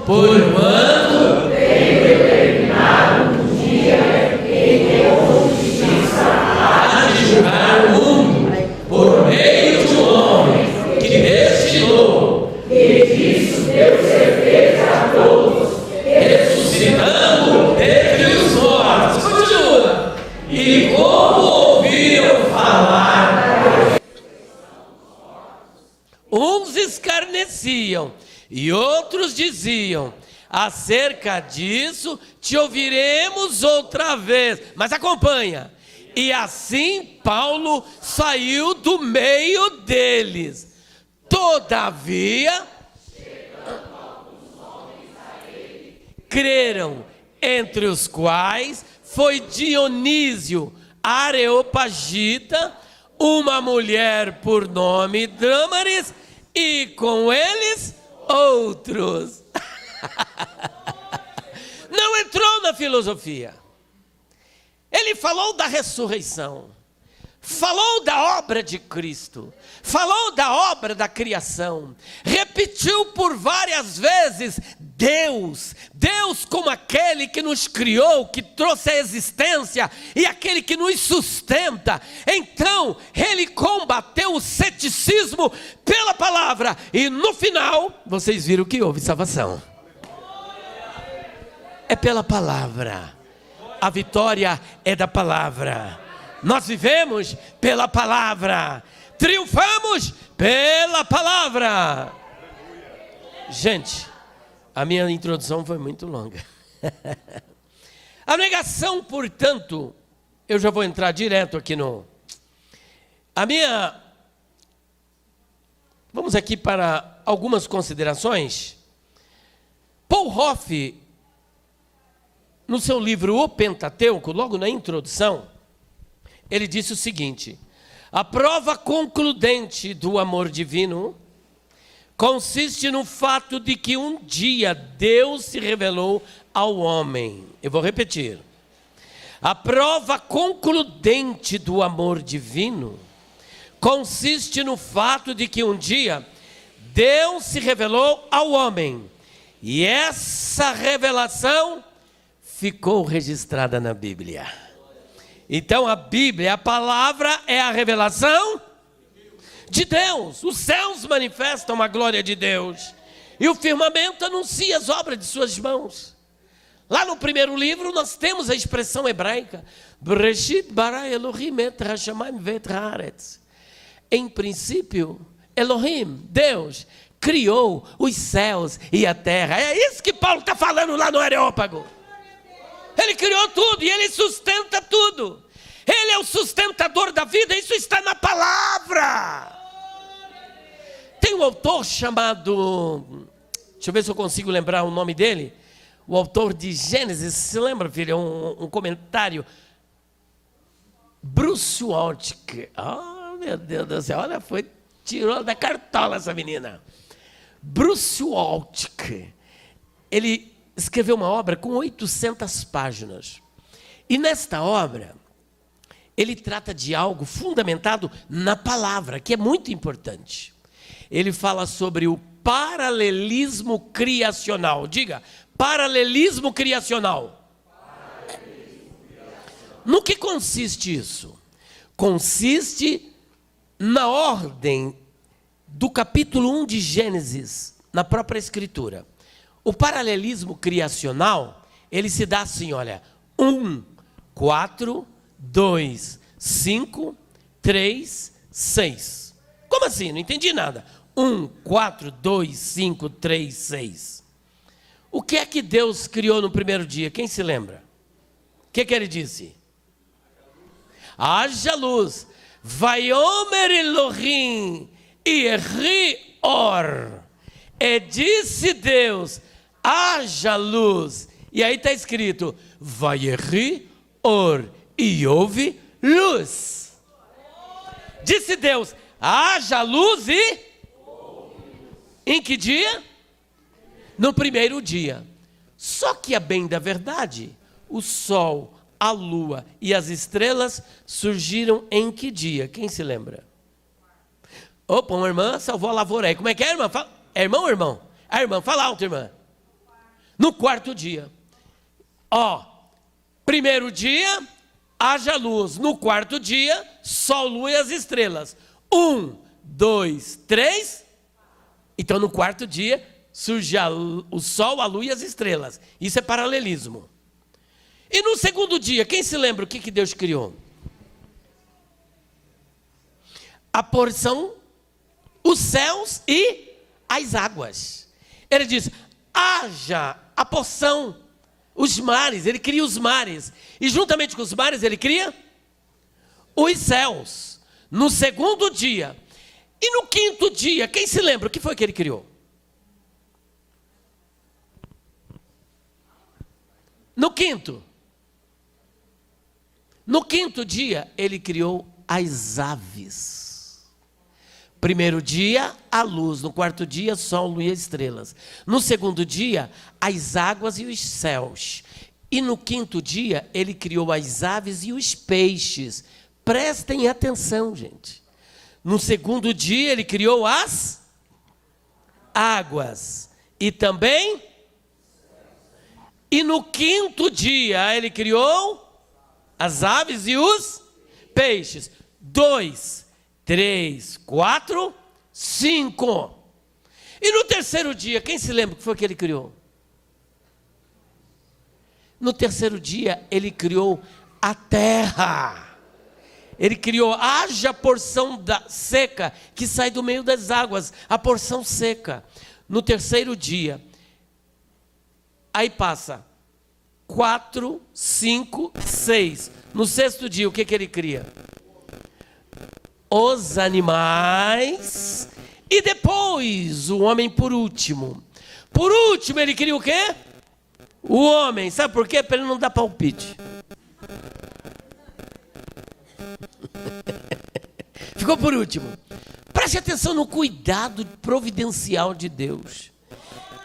porquanto tem determinado um dia em que com justiça há de julgar o mundo por meio de um homem que destinou e disso deu certeza a todos, ressuscitando dentre os mortos. Continua. E como ouviram falar, uns escarneciam e outros diziam: acerca disso te ouviremos outra vez. Mas acompanha. E assim Paulo saiu do meio deles. Todavia, creram, entre os quais foi Dionísio Areopagita, uma mulher por nome Dâmaris, e com eles outros. Não entrou na filosofia. Ele falou da ressurreição, falou da obra de Cristo, falou da obra da criação, repetiu por várias vezes Deus como aquele que nos criou, que trouxe a existência e aquele que nos sustenta. Então ele combateu o ceticismo pela palavra e no final, vocês viram que houve salvação. É pela palavra, a vitória é da palavra. Nós vivemos pela palavra, triunfamos pela palavra. Gente, a minha introdução foi muito longa. A negação, portanto, eu já vou entrar direto aqui no... Vamos aqui para algumas considerações. Paul Hoff, no seu livro O Pentateuco, logo na introdução, ele disse o seguinte: a prova concludente do amor divino consiste no fato de que um dia Deus se revelou ao homem. Eu vou repetir. A prova concludente do amor divino consiste no fato de que um dia Deus se revelou ao homem. E essa revelação ficou registrada na Bíblia. Então a Bíblia, a palavra, é a revelação de Deus. Os céus manifestam a glória de Deus e o firmamento anuncia as obras de suas mãos. Lá no primeiro livro nós temos a expressão hebraica Bereshit bara Elohim et hashamayim ve'et haaretz. Em princípio, Elohim, Deus, criou os céus e a terra. É isso que Paulo está falando lá no Areópago. Ele criou tudo e ele sustenta tudo. Ele é o sustentador da vida, isso está na palavra. Tem um autor chamado, deixa eu ver se eu consigo lembrar o nome dele, o autor de Gênesis, se lembra, filho, um comentário, Bruce Waltke. Oh, meu Deus do céu, olha, tirou da cartola essa menina. Bruce Waltke, ele escreveu uma obra com 800 páginas. E nesta obra, ele trata de algo fundamentado na palavra, que é muito importante. Ele fala sobre o paralelismo criacional. Diga, paralelismo criacional. No que consiste isso? Consiste na ordem do capítulo 1 de Gênesis, na própria Escritura. O paralelismo criacional, ele se dá assim, olha, 1, 4, 2, 5, 3, 6. Como assim? Não entendi nada. 1, 4, 2, 5, 3, 6. O que é que Deus criou no primeiro dia? Quem se lembra? O que ele disse? Haja luz. Vaiomer Elohim Yeri or. E disse Deus, haja luz. E aí está escrito, Vayeri or. E houve luz. Disse Deus, haja luz e... Em que dia? No primeiro dia. Só que a bem da verdade, o sol, a lua e as estrelas surgiram em que dia? Quem se lembra? Opa, uma irmã salvou a lavoura aí. Como é que é, irmã? É irmão ou irmão? A irmã, fala alto, irmã. No quarto dia. Primeiro dia, haja luz. No quarto dia, sol, lua e as estrelas. 1, 2, 3. Então, no quarto dia, surge o sol, a lua e as estrelas. Isso é paralelismo. E no segundo dia, quem se lembra o que Deus criou? A porção, os céus e as águas. Ele diz, haja a porção, os mares, ele cria os mares. E juntamente com os mares, ele cria os céus. No segundo dia. E no quinto dia, quem se lembra o que foi que ele criou? No quinto dia, ele criou as aves. Primeiro dia, a luz. No quarto dia, sol, lua e estrelas. No segundo dia, as águas e os céus. E no quinto dia, ele criou as aves e os peixes. Prestem atenção, gente. No segundo dia, ele criou as águas. E também... E no quinto dia, ele criou as aves e os peixes. 2, 3, 4, 5. E no terceiro dia, quem se lembra o que foi que ele criou? No terceiro dia, ele criou a terra. Ele criou, haja porção seca, que sai do meio das águas, a porção seca. No terceiro dia, aí passa 4, 5, 6. No sexto dia, o que ele cria? Os animais. E depois, o homem por último. Por último, ele cria o quê? O homem. Sabe por quê? Para ele não dar palpite. Ficou por último. Preste atenção no cuidado providencial de Deus,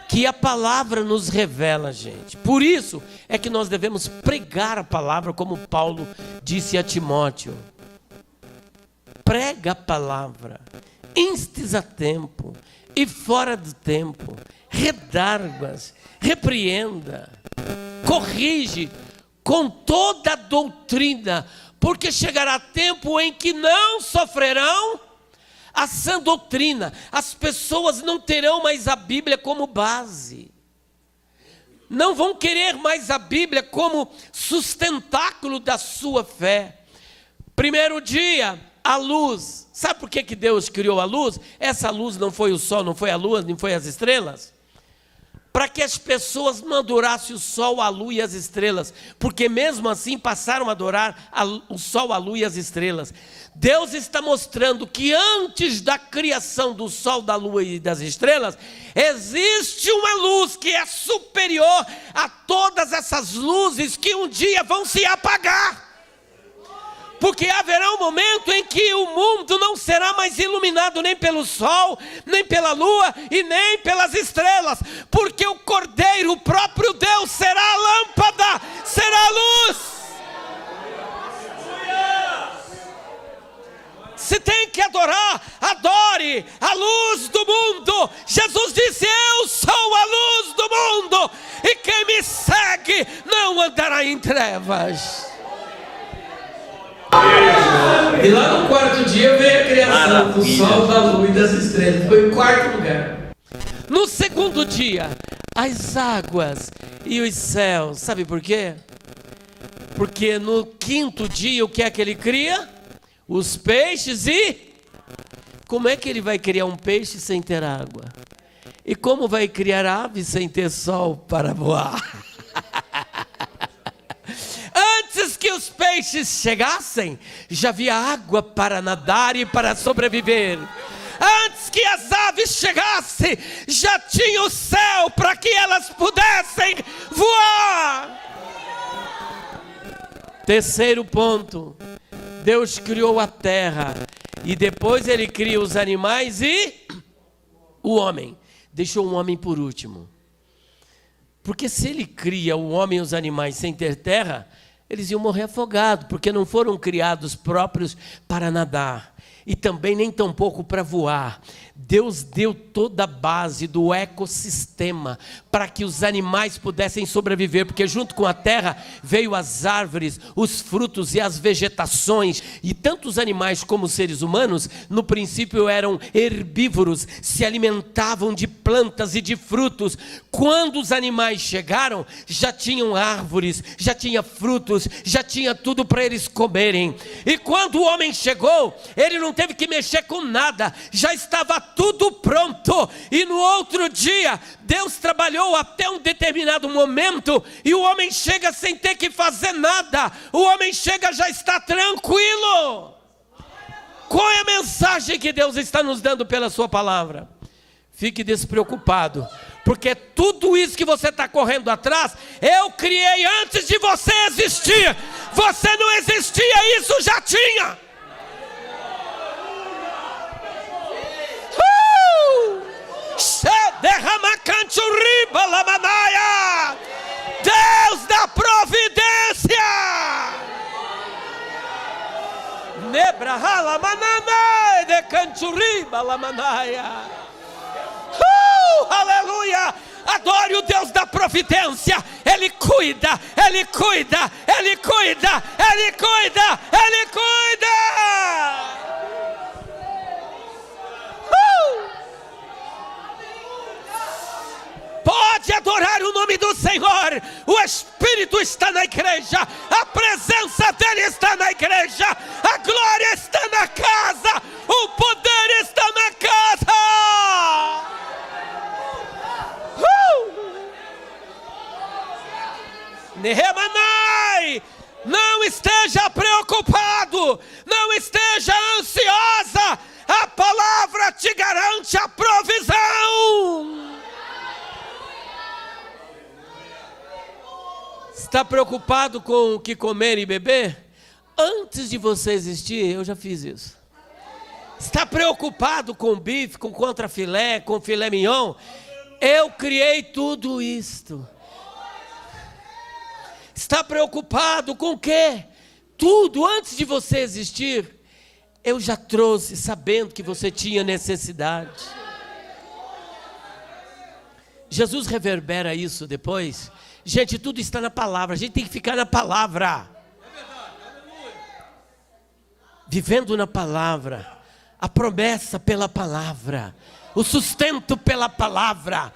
que a palavra nos revela, gente. Por isso é que nós devemos pregar a palavra, como Paulo disse a Timóteo. Prega a palavra, instes a tempo e fora do tempo, redarguas, repreenda, corrige com toda a doutrina, porque chegará tempo em que não sofrerão a sã doutrina. As pessoas não terão mais a Bíblia como base. Não vão querer mais a Bíblia como sustentáculo da sua fé. Primeiro dia, a luz. Sabe por que Deus criou a luz? Essa luz não foi o sol, não foi a lua, nem foi as estrelas. Para que as pessoas não adorassem o sol, a lua e as estrelas. Porque mesmo assim passaram a adorar o sol, a lua e as estrelas. Deus está mostrando que antes da criação do sol, da lua e das estrelas, existe uma luz que é superior a todas essas luzes que um dia vão se apagar. Porque haverá um momento em que o mundo não será mais iluminado nem pelo sol, nem pela lua e nem pelas estrelas. Porque o Cordeiro, o próprio Deus, será a lâmpada, será a luz. Se tem que adorar, adore a luz do mundo. Jesus disse, eu sou a luz do mundo. E quem me segue não andará em trevas. E lá no quarto dia veio a criação do sol, da lua e das estrelas. Foi o quarto lugar. No segundo dia, as águas e os céus. Sabe por quê? Porque no quinto dia, o que é que ele cria? Os peixes e... Como é que ele vai criar um peixe sem ter água? E como vai criar aves sem ter sol para voar? Antes que os peixes chegassem, já havia água para nadar e para sobreviver. Antes que as aves chegassem, já tinha o céu para que elas pudessem voar. Terceiro ponto, Deus criou a terra e depois Ele cria os animais e o homem. Deixou o homem por último. Porque se Ele cria o homem e os animais sem ter terra, eles iam morrer afogados, porque não foram criados próprios para nadar. E também nem tampouco para voar. Deus deu toda a base do ecossistema para que os animais pudessem sobreviver, porque junto com a terra veio as árvores, os frutos e as vegetações, e tanto os animais como os seres humanos, no princípio eram herbívoros, se alimentavam de plantas e de frutos. Quando os animais chegaram, já tinham árvores, já tinha frutos, já tinha tudo para eles comerem. E quando o homem chegou, ele não teve que mexer com nada, já estava tudo pronto. E no outro dia, Deus trabalhou até um determinado momento, e o homem chega sem ter que fazer nada. O homem chega, já está tranquilo. Qual é a mensagem que Deus está nos dando pela sua palavra? Fique despreocupado, porque tudo isso que você está correndo atrás, eu criei antes de você existir. Você não existia, isso já tinha. Deus da providência. Aleluia. Adore o Deus da providência. Ele cuida, Ele cuida, Ele cuida, Ele cuida, Ele cuida. Pode adorar o nome do Senhor. O Espírito está na igreja, a presença dEle está na igreja, a glória está na casa, o poder está na casa. Nehemanai, não esteja preocupado, não esteja ansiosa, a palavra te garante a provisão. Está preocupado com o que comer e beber? Antes de você existir, eu já fiz isso. Está preocupado com bife, com contrafilé, com filé mignon? Eu criei tudo isto. Está preocupado com o quê? Tudo antes de você existir, eu já trouxe, sabendo que você tinha necessidade. Jesus reverbera isso depois. Gente, tudo está na palavra, a gente tem que ficar na palavra. Vivendo na palavra, a promessa pela palavra, o sustento pela palavra.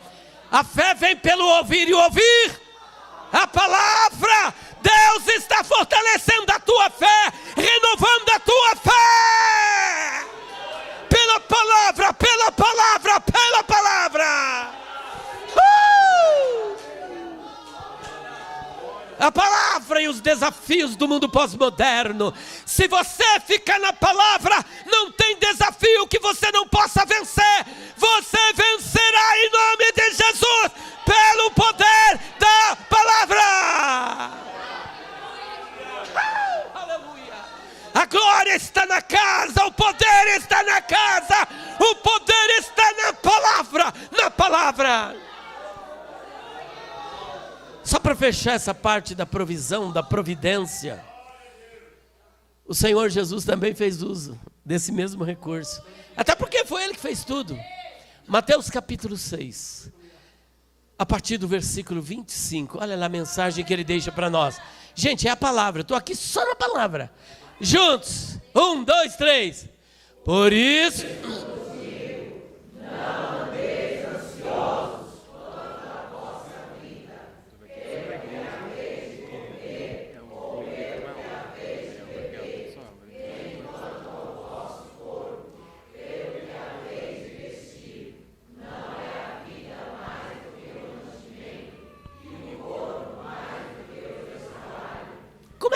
A fé vem pelo ouvir e ouvir a palavra. Deus está fortalecendo a tua fé, renovando a tua fé. Pela palavra, pela palavra, pela palavra. A palavra e os desafios do mundo pós-moderno. Se você ficar na palavra, não tem desafio que você não possa vencer. Você vencerá em nome de Jesus, pelo poder da palavra. Aleluia. A glória está na casa, o poder está na casa, o poder está na palavra, na palavra. Só para fechar essa parte da provisão, da providência, o Senhor Jesus também fez uso desse mesmo recurso. Até porque foi Ele que fez tudo. Mateus capítulo 6, a partir do versículo 25, olha lá a mensagem que Ele deixa para nós. Gente, é a palavra, estou aqui só na palavra. Juntos, 1, 2, 3. Por isso... não andeis ansiosos.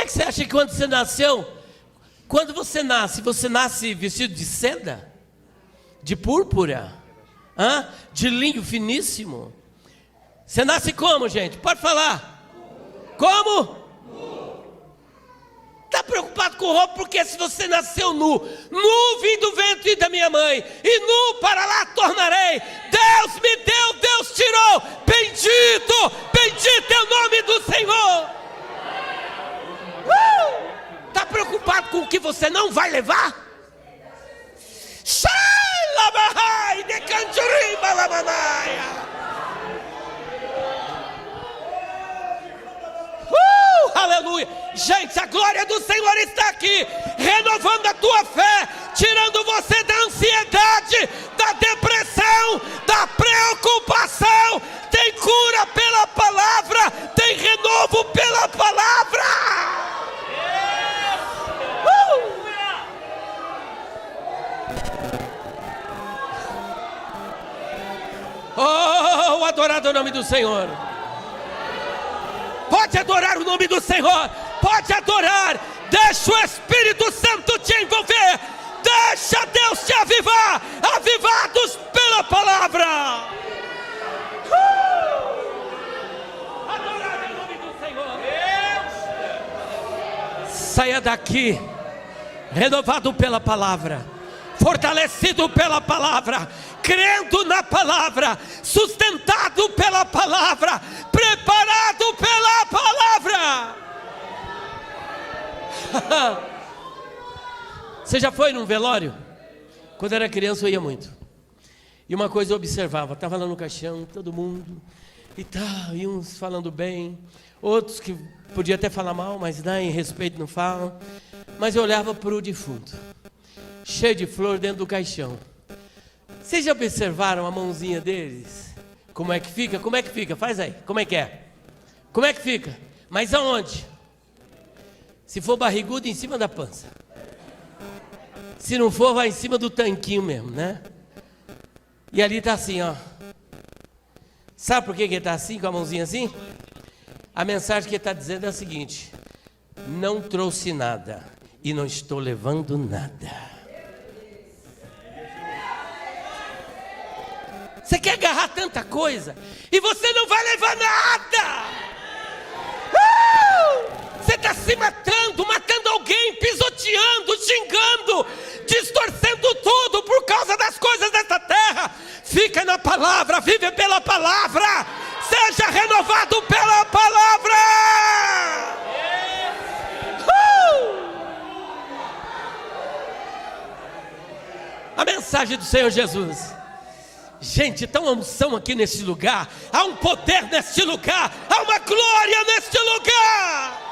que você acha que quando você nasceu, quando você nasce vestido de seda? De púrpura? De linho finíssimo? Você nasce como, gente? Pode falar. Como? Está preocupado com roupa, porque se você nasceu nu vim do ventre da minha mãe, e nu para lá tornarei. Deus me deu, Deus tirou. Bendito é o nome do Senhor. Está preocupado com o que você não vai levar? Aleluia. Gente, a glória do Senhor está aqui, renovando a tua fé, tirando você da ansiedade, da depressão, da preocupação. Tem cura pela palavra, tem renovo pela palavra. Oh, adorado é o nome do Senhor. Pode adorar o nome do Senhor. Pode adorar. Deixa o Espírito Santo te envolver. Deixa Deus te avivar. Avivados pela palavra. Adorar o nome do Senhor. Saia daqui renovado pela palavra, fortalecido pela palavra, crendo na palavra, sustentado pela palavra, preparado pela palavra. Você já foi num velório? Quando era criança eu ia muito. E uma coisa eu observava, estava lá no caixão, todo mundo e tal, e uns falando bem, outros que podia até falar mal, mas em respeito não falam. Mas eu olhava para o defunto, cheio de flor dentro do caixão. Vocês já observaram a mãozinha deles? Como é que fica? Como é que fica? Faz aí, como é que é? Como é que fica? Mas aonde? Se for barrigudo, em cima da pança. Se não for, vai em cima do tanquinho mesmo, né? E ali está assim, ó. Sabe por que ele está assim, com a mãozinha assim? A mensagem que ele está dizendo é a seguinte: não trouxe nada e não estou levando nada. Você quer agarrar tanta coisa e você não vai levar nada. Você está se matando alguém, pisoteando, xingando, distorcendo tudo por causa das coisas dessa terra. Fica na palavra, vive pela palavra, seja renovado pela palavra. A mensagem do Senhor Jesus. Gente, tá uma unção aqui neste lugar, há um poder neste lugar, há uma glória neste lugar.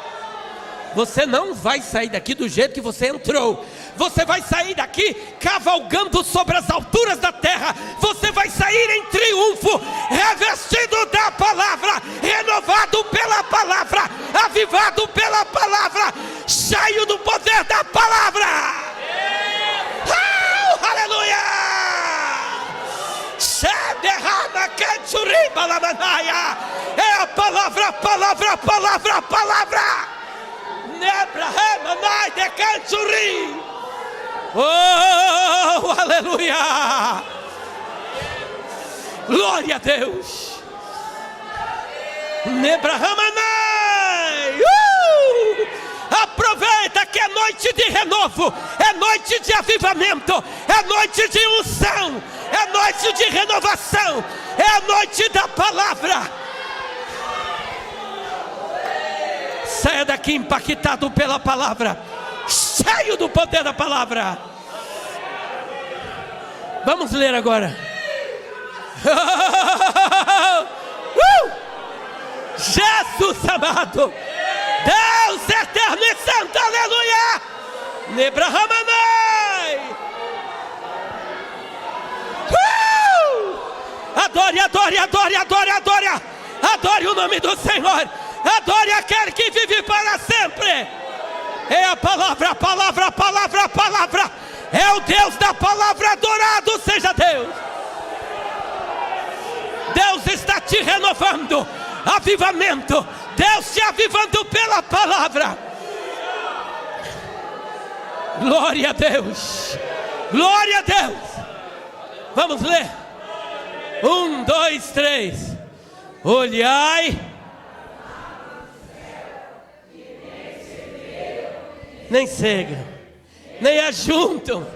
Você não vai sair daqui do jeito que você entrou. Você vai sair daqui cavalgando sobre as alturas da terra. Você vai sair em triunfo, revestido da palavra, renovado pela palavra, avivado pela palavra, cheio do poder da palavra. Aleluia! É a palavra, palavra, palavra, palavra. Oh, aleluia! Glória a Deus! Aproveita que é noite de renovo, é noite de avivamento, é noite de unção, é noite de renovação, é a noite da palavra. Saia daqui impactado pela palavra, cheio do poder da palavra. Vamos ler agora. Jesus amado, Deus eterno e santo, aleluia. Nebrahamanai. Adore, adore, adore, adore, adore. Adore o nome do Senhor. Adore aquele que vive para sempre. É a palavra, a palavra, a palavra, a palavra. É o Deus da palavra, adorado seja Deus. Deus está te renovando. Avivamento. Deus te avivando pela palavra. Glória a Deus. Glória a Deus. Vamos ler. 1, 2, 3. Olhai, nem cegam, nem ajuntam.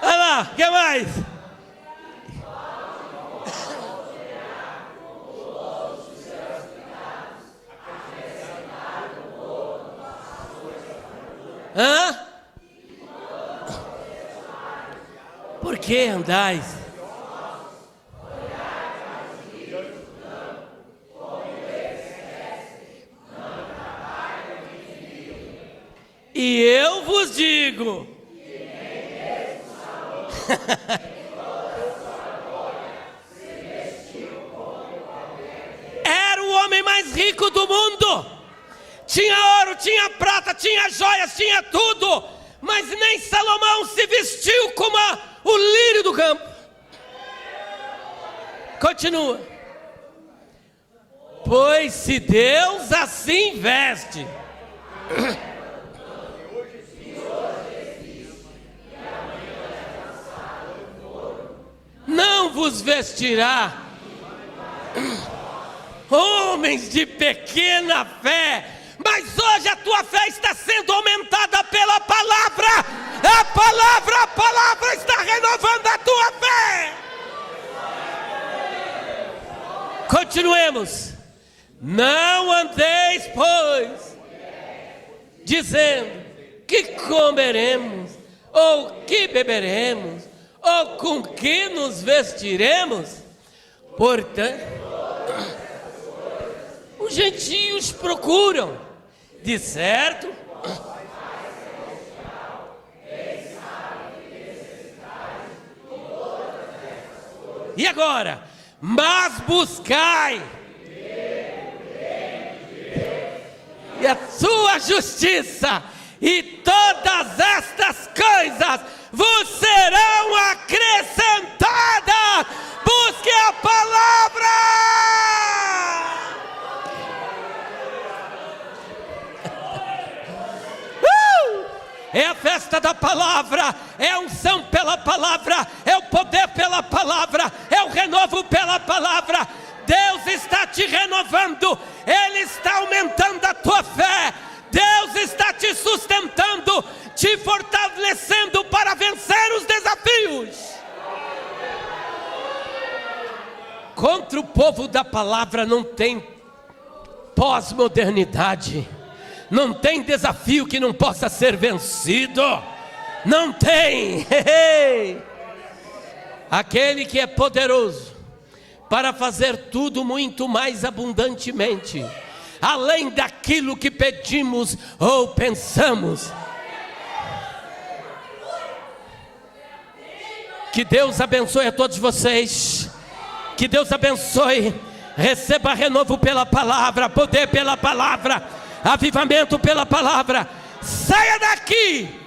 Olha lá, o que mais? Hã? Por que andais? E eu vos digo. Era o homem mais rico do mundo. Tinha ouro, tinha prata, tinha joias, tinha tudo. Mas nem Salomão se vestiu como o lírio do campo. Continua. Pois se Deus assim veste, não vos vestirá, homens de pequena fé. Mas hoje a tua fé está sendo aumentada pela palavra. A palavra está renovando a tua fé. Continuemos. Não andeis, pois, dizendo que comeremos, ou que beberemos, ou com que nos vestiremos. Portanto, os gentios procuram, de certo, e agora, mas buscai e a sua justiça, e todas estas coisas vos serão acrescentadas. Busque a palavra. É a festa da palavra, é a unção pela palavra, é o poder pela palavra, é o renovo pela palavra. Deus está te renovando, Ele está aumentando a tua fé, Deus está te sustentando, te fortalecendo para vencer os desafios. Contra o povo da palavra não tem pós-modernidade. Não tem desafio que não possa ser vencido. Não tem. Aquele que é poderoso para fazer tudo muito mais abundantemente, além daquilo que pedimos ou pensamos. Que Deus abençoe a todos vocês. Que Deus abençoe. Receba renovo pela palavra, poder pela palavra, avivamento pela palavra. Saia daqui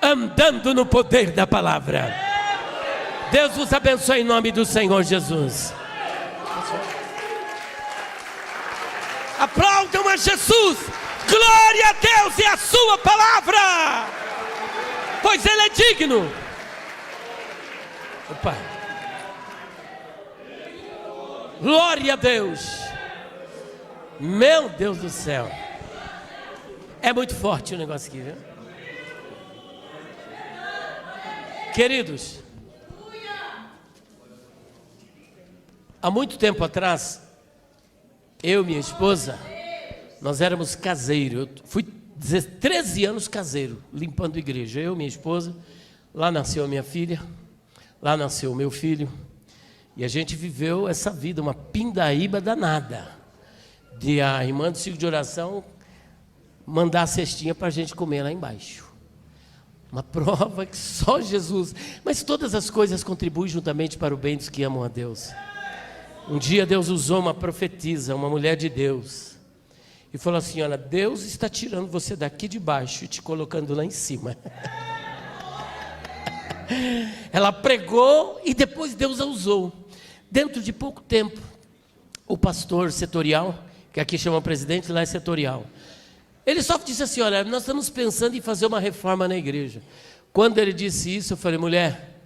andando no poder da palavra. Deus vos abençoe em nome do Senhor Jesus. Aplaudam a Jesus. Glória a Deus e a sua palavra, pois Ele é digno. Opa. Glória a Deus. Meu Deus do céu. É muito forte o negócio aqui, viu? Queridos, há muito tempo atrás, eu e minha esposa, nós éramos caseiros. Eu fui 13 anos caseiro, limpando igreja. Eu e minha esposa, lá nasceu a minha filha, lá nasceu o meu filho. E a gente viveu essa vida, uma pindaíba danada, de a irmã do ciclo de oração mandar a cestinha para a gente comer lá embaixo. Uma prova que só Jesus. Mas todas as coisas contribuem juntamente para o bem dos que amam a Deus. Um dia Deus usou uma profetisa, uma mulher de Deus. e falou assim: olha, Deus está tirando você daqui de baixo e te colocando lá em cima. Ela pregou e depois Deus a usou. Dentro de pouco tempo, o pastor setorial, que aqui chama presidente, lá é setorial, ele só disse assim: olha, nós estamos pensando em fazer uma reforma na igreja. Quando ele disse isso, eu falei: mulher,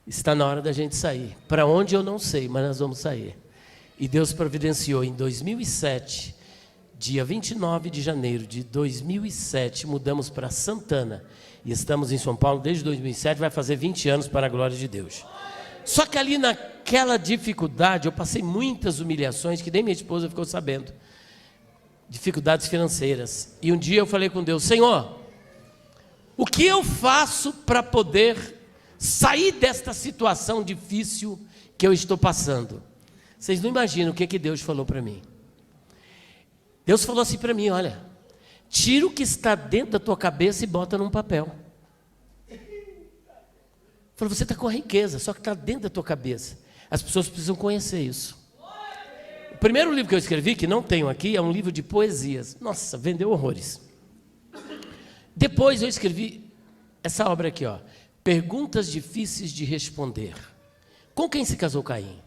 está na hora da gente sair. Para onde eu não sei, mas nós vamos sair. E Deus providenciou. Em 2007, dia 29 de janeiro de 2007, mudamos para Santana. E estamos em São Paulo desde 2007, vai fazer 20 anos para a glória de Deus. Só que ali naquela dificuldade, eu passei muitas humilhações que nem minha esposa ficou sabendo. Dificuldades financeiras. E um dia eu falei com Deus: Senhor, o que eu faço para poder sair desta situação difícil que eu estou passando? Vocês não imaginam o que Deus falou para mim. Deus falou assim para mim: olha, tira o que está dentro da tua cabeça e bota num papel. Falou: você está com a riqueza, só que está dentro da tua cabeça. As pessoas precisam conhecer isso. O primeiro livro que eu escrevi, que não tenho aqui, é um livro de poesias. Nossa, vendeu horrores. Depois eu escrevi essa obra aqui, ó, Perguntas Difíceis de Responder. Com quem se casou Caim?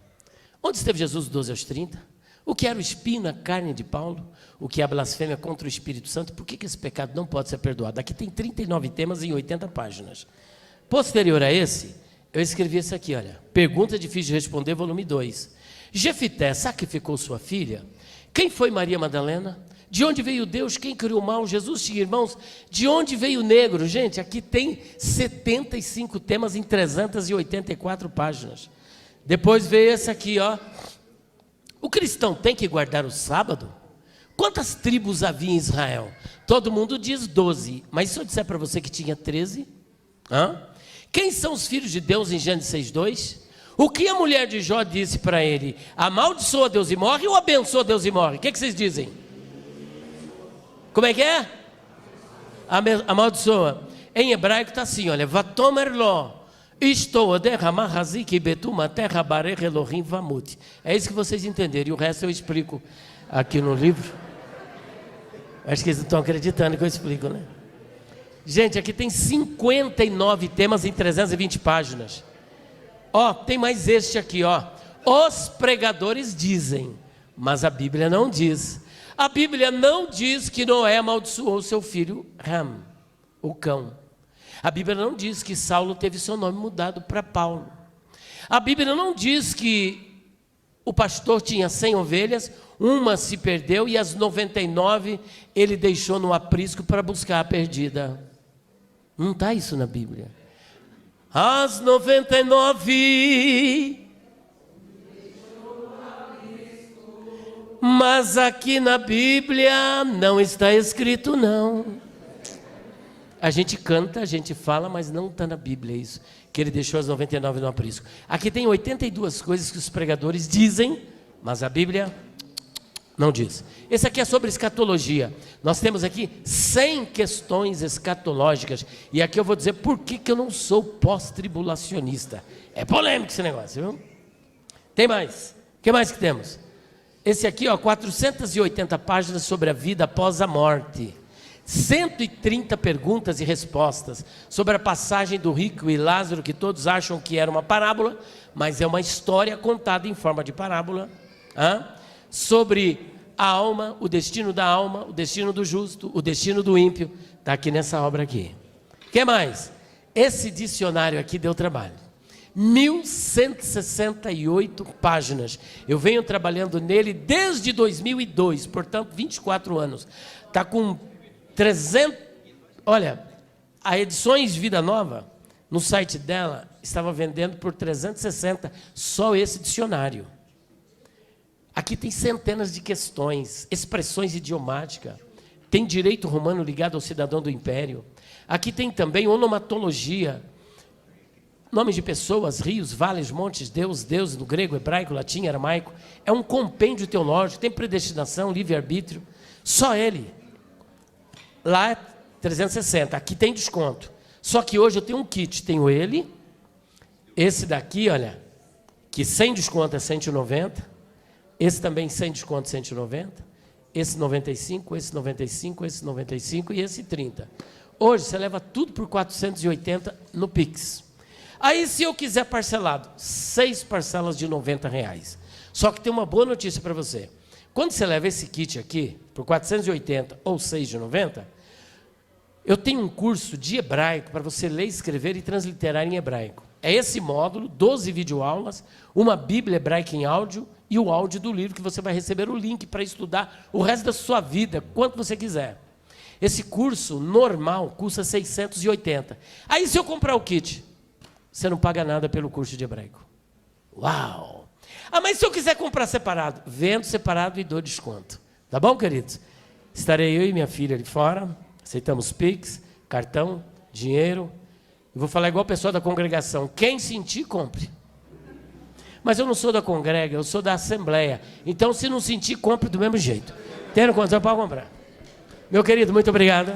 Onde esteve Jesus 12 aos 30? O que era o espinho na carne de Paulo? O que é a blasfêmia contra o Espírito Santo? Por que esse pecado não pode ser perdoado? Aqui tem 39 temas em 80 páginas. Posterior a esse, eu escrevi esse aqui, olha, Pergunta Difícil de Responder, volume 2. Jefité sacrificou sua filha? Quem foi Maria Madalena? De onde veio Deus? Quem criou o mal? Jesus tinha irmãos? De onde veio o negro? Gente, aqui tem 75 temas em 384 páginas. Depois veio esse aqui, ó. O cristão tem que guardar o sábado? Quantas tribos havia em Israel? Todo mundo diz 12, mas se eu disser para você que tinha 13? Quem são os filhos de Deus em Gênesis 6:2? O que a mulher de Jó disse para ele? Amaldiçoa Deus e morre ou abençoa Deus e morre? O que vocês dizem? Como é que é? Amaldiçoa. Em hebraico está assim, olha, Vatomer lo, estou a derramar razik betuma terra barech Elohim vamut. É isso que vocês entenderam, e o resto eu explico aqui no livro. Acho que eles não estão acreditando que eu explico, né? Gente, aqui tem 59 temas em 320 páginas. Ó, tem mais este aqui, ó. Os pregadores dizem, mas a Bíblia não diz. A Bíblia não diz que Noé amaldiçoou seu filho Ham, o cão. A Bíblia não diz que Saulo teve seu nome mudado para Paulo. A Bíblia não diz que o pastor tinha 100 ovelhas, uma se perdeu e as 99 ele deixou no aprisco para buscar a perdida. Não está isso na Bíblia. As 99, mas aqui na Bíblia não está escrito não. A gente canta, a gente fala, mas não está na Bíblia isso, que ele deixou as 99 no aprisco. Aqui tem 82 coisas que os pregadores dizem, mas a Bíblia não diz. Esse aqui é sobre escatologia. Nós temos aqui 100 questões escatológicas. E aqui eu vou dizer por que eu não sou pós-tribulacionista. É polêmico esse negócio, viu? Tem mais. O que mais que temos? Esse aqui, ó, 480 páginas sobre a vida após a morte. 130 perguntas e respostas sobre a passagem do rico e Lázaro, que todos acham que era uma parábola, mas é uma história contada em forma de parábola. Sobre a alma, o destino da alma, o destino do justo, o destino do ímpio, está aqui nessa obra aqui. O que mais? Esse dicionário aqui deu trabalho. 1168 páginas. Eu venho trabalhando nele desde 2002, portanto 24 anos. Está com 300... Olha, a Edições Vida Nova, no site dela, estava vendendo por 360 só esse dicionário. Aqui tem centenas de questões, expressões idiomáticas, tem direito romano ligado ao cidadão do império. Aqui tem também onomatologia, nomes de pessoas, rios, vales, montes, deuses, no grego, hebraico, latim, aramaico. É um compêndio teológico, tem predestinação, livre-arbítrio, só ele. Lá é 360, aqui tem desconto. Só que hoje eu tenho um kit, tenho ele, esse daqui, olha, que sem desconto é 190, esse também sem desconto 190, esse 95, esse 95, esse 95 e esse 30. Hoje você leva tudo por 480 no Pix. Aí se eu quiser parcelado, 6 parcelas de R$90. Só que tem uma boa notícia para você. Quando você leva esse kit aqui, por 480 ou 6 de 90, eu tenho um curso de hebraico para você ler, escrever e transliterar em hebraico. É esse módulo, 12 videoaulas, uma Bíblia hebraica em áudio e o áudio do livro que você vai receber o link para estudar o resto da sua vida, quanto você quiser. Esse curso normal custa 680. Aí se eu comprar o kit, você não paga nada pelo curso de hebraico. Uau! Ah, mas se eu quiser comprar separado? Vendo separado e dou desconto. Tá bom, queridos? Estarei eu e minha filha ali fora. Aceitamos Pix, cartão, dinheiro. Eu vou falar igual o pessoal da congregação. Quem sentir, compre. Mas eu não sou da congrega, eu sou da assembleia. Então, se não sentir, compre do mesmo jeito. Tendo condição, pode comprar. Meu querido, muito obrigado.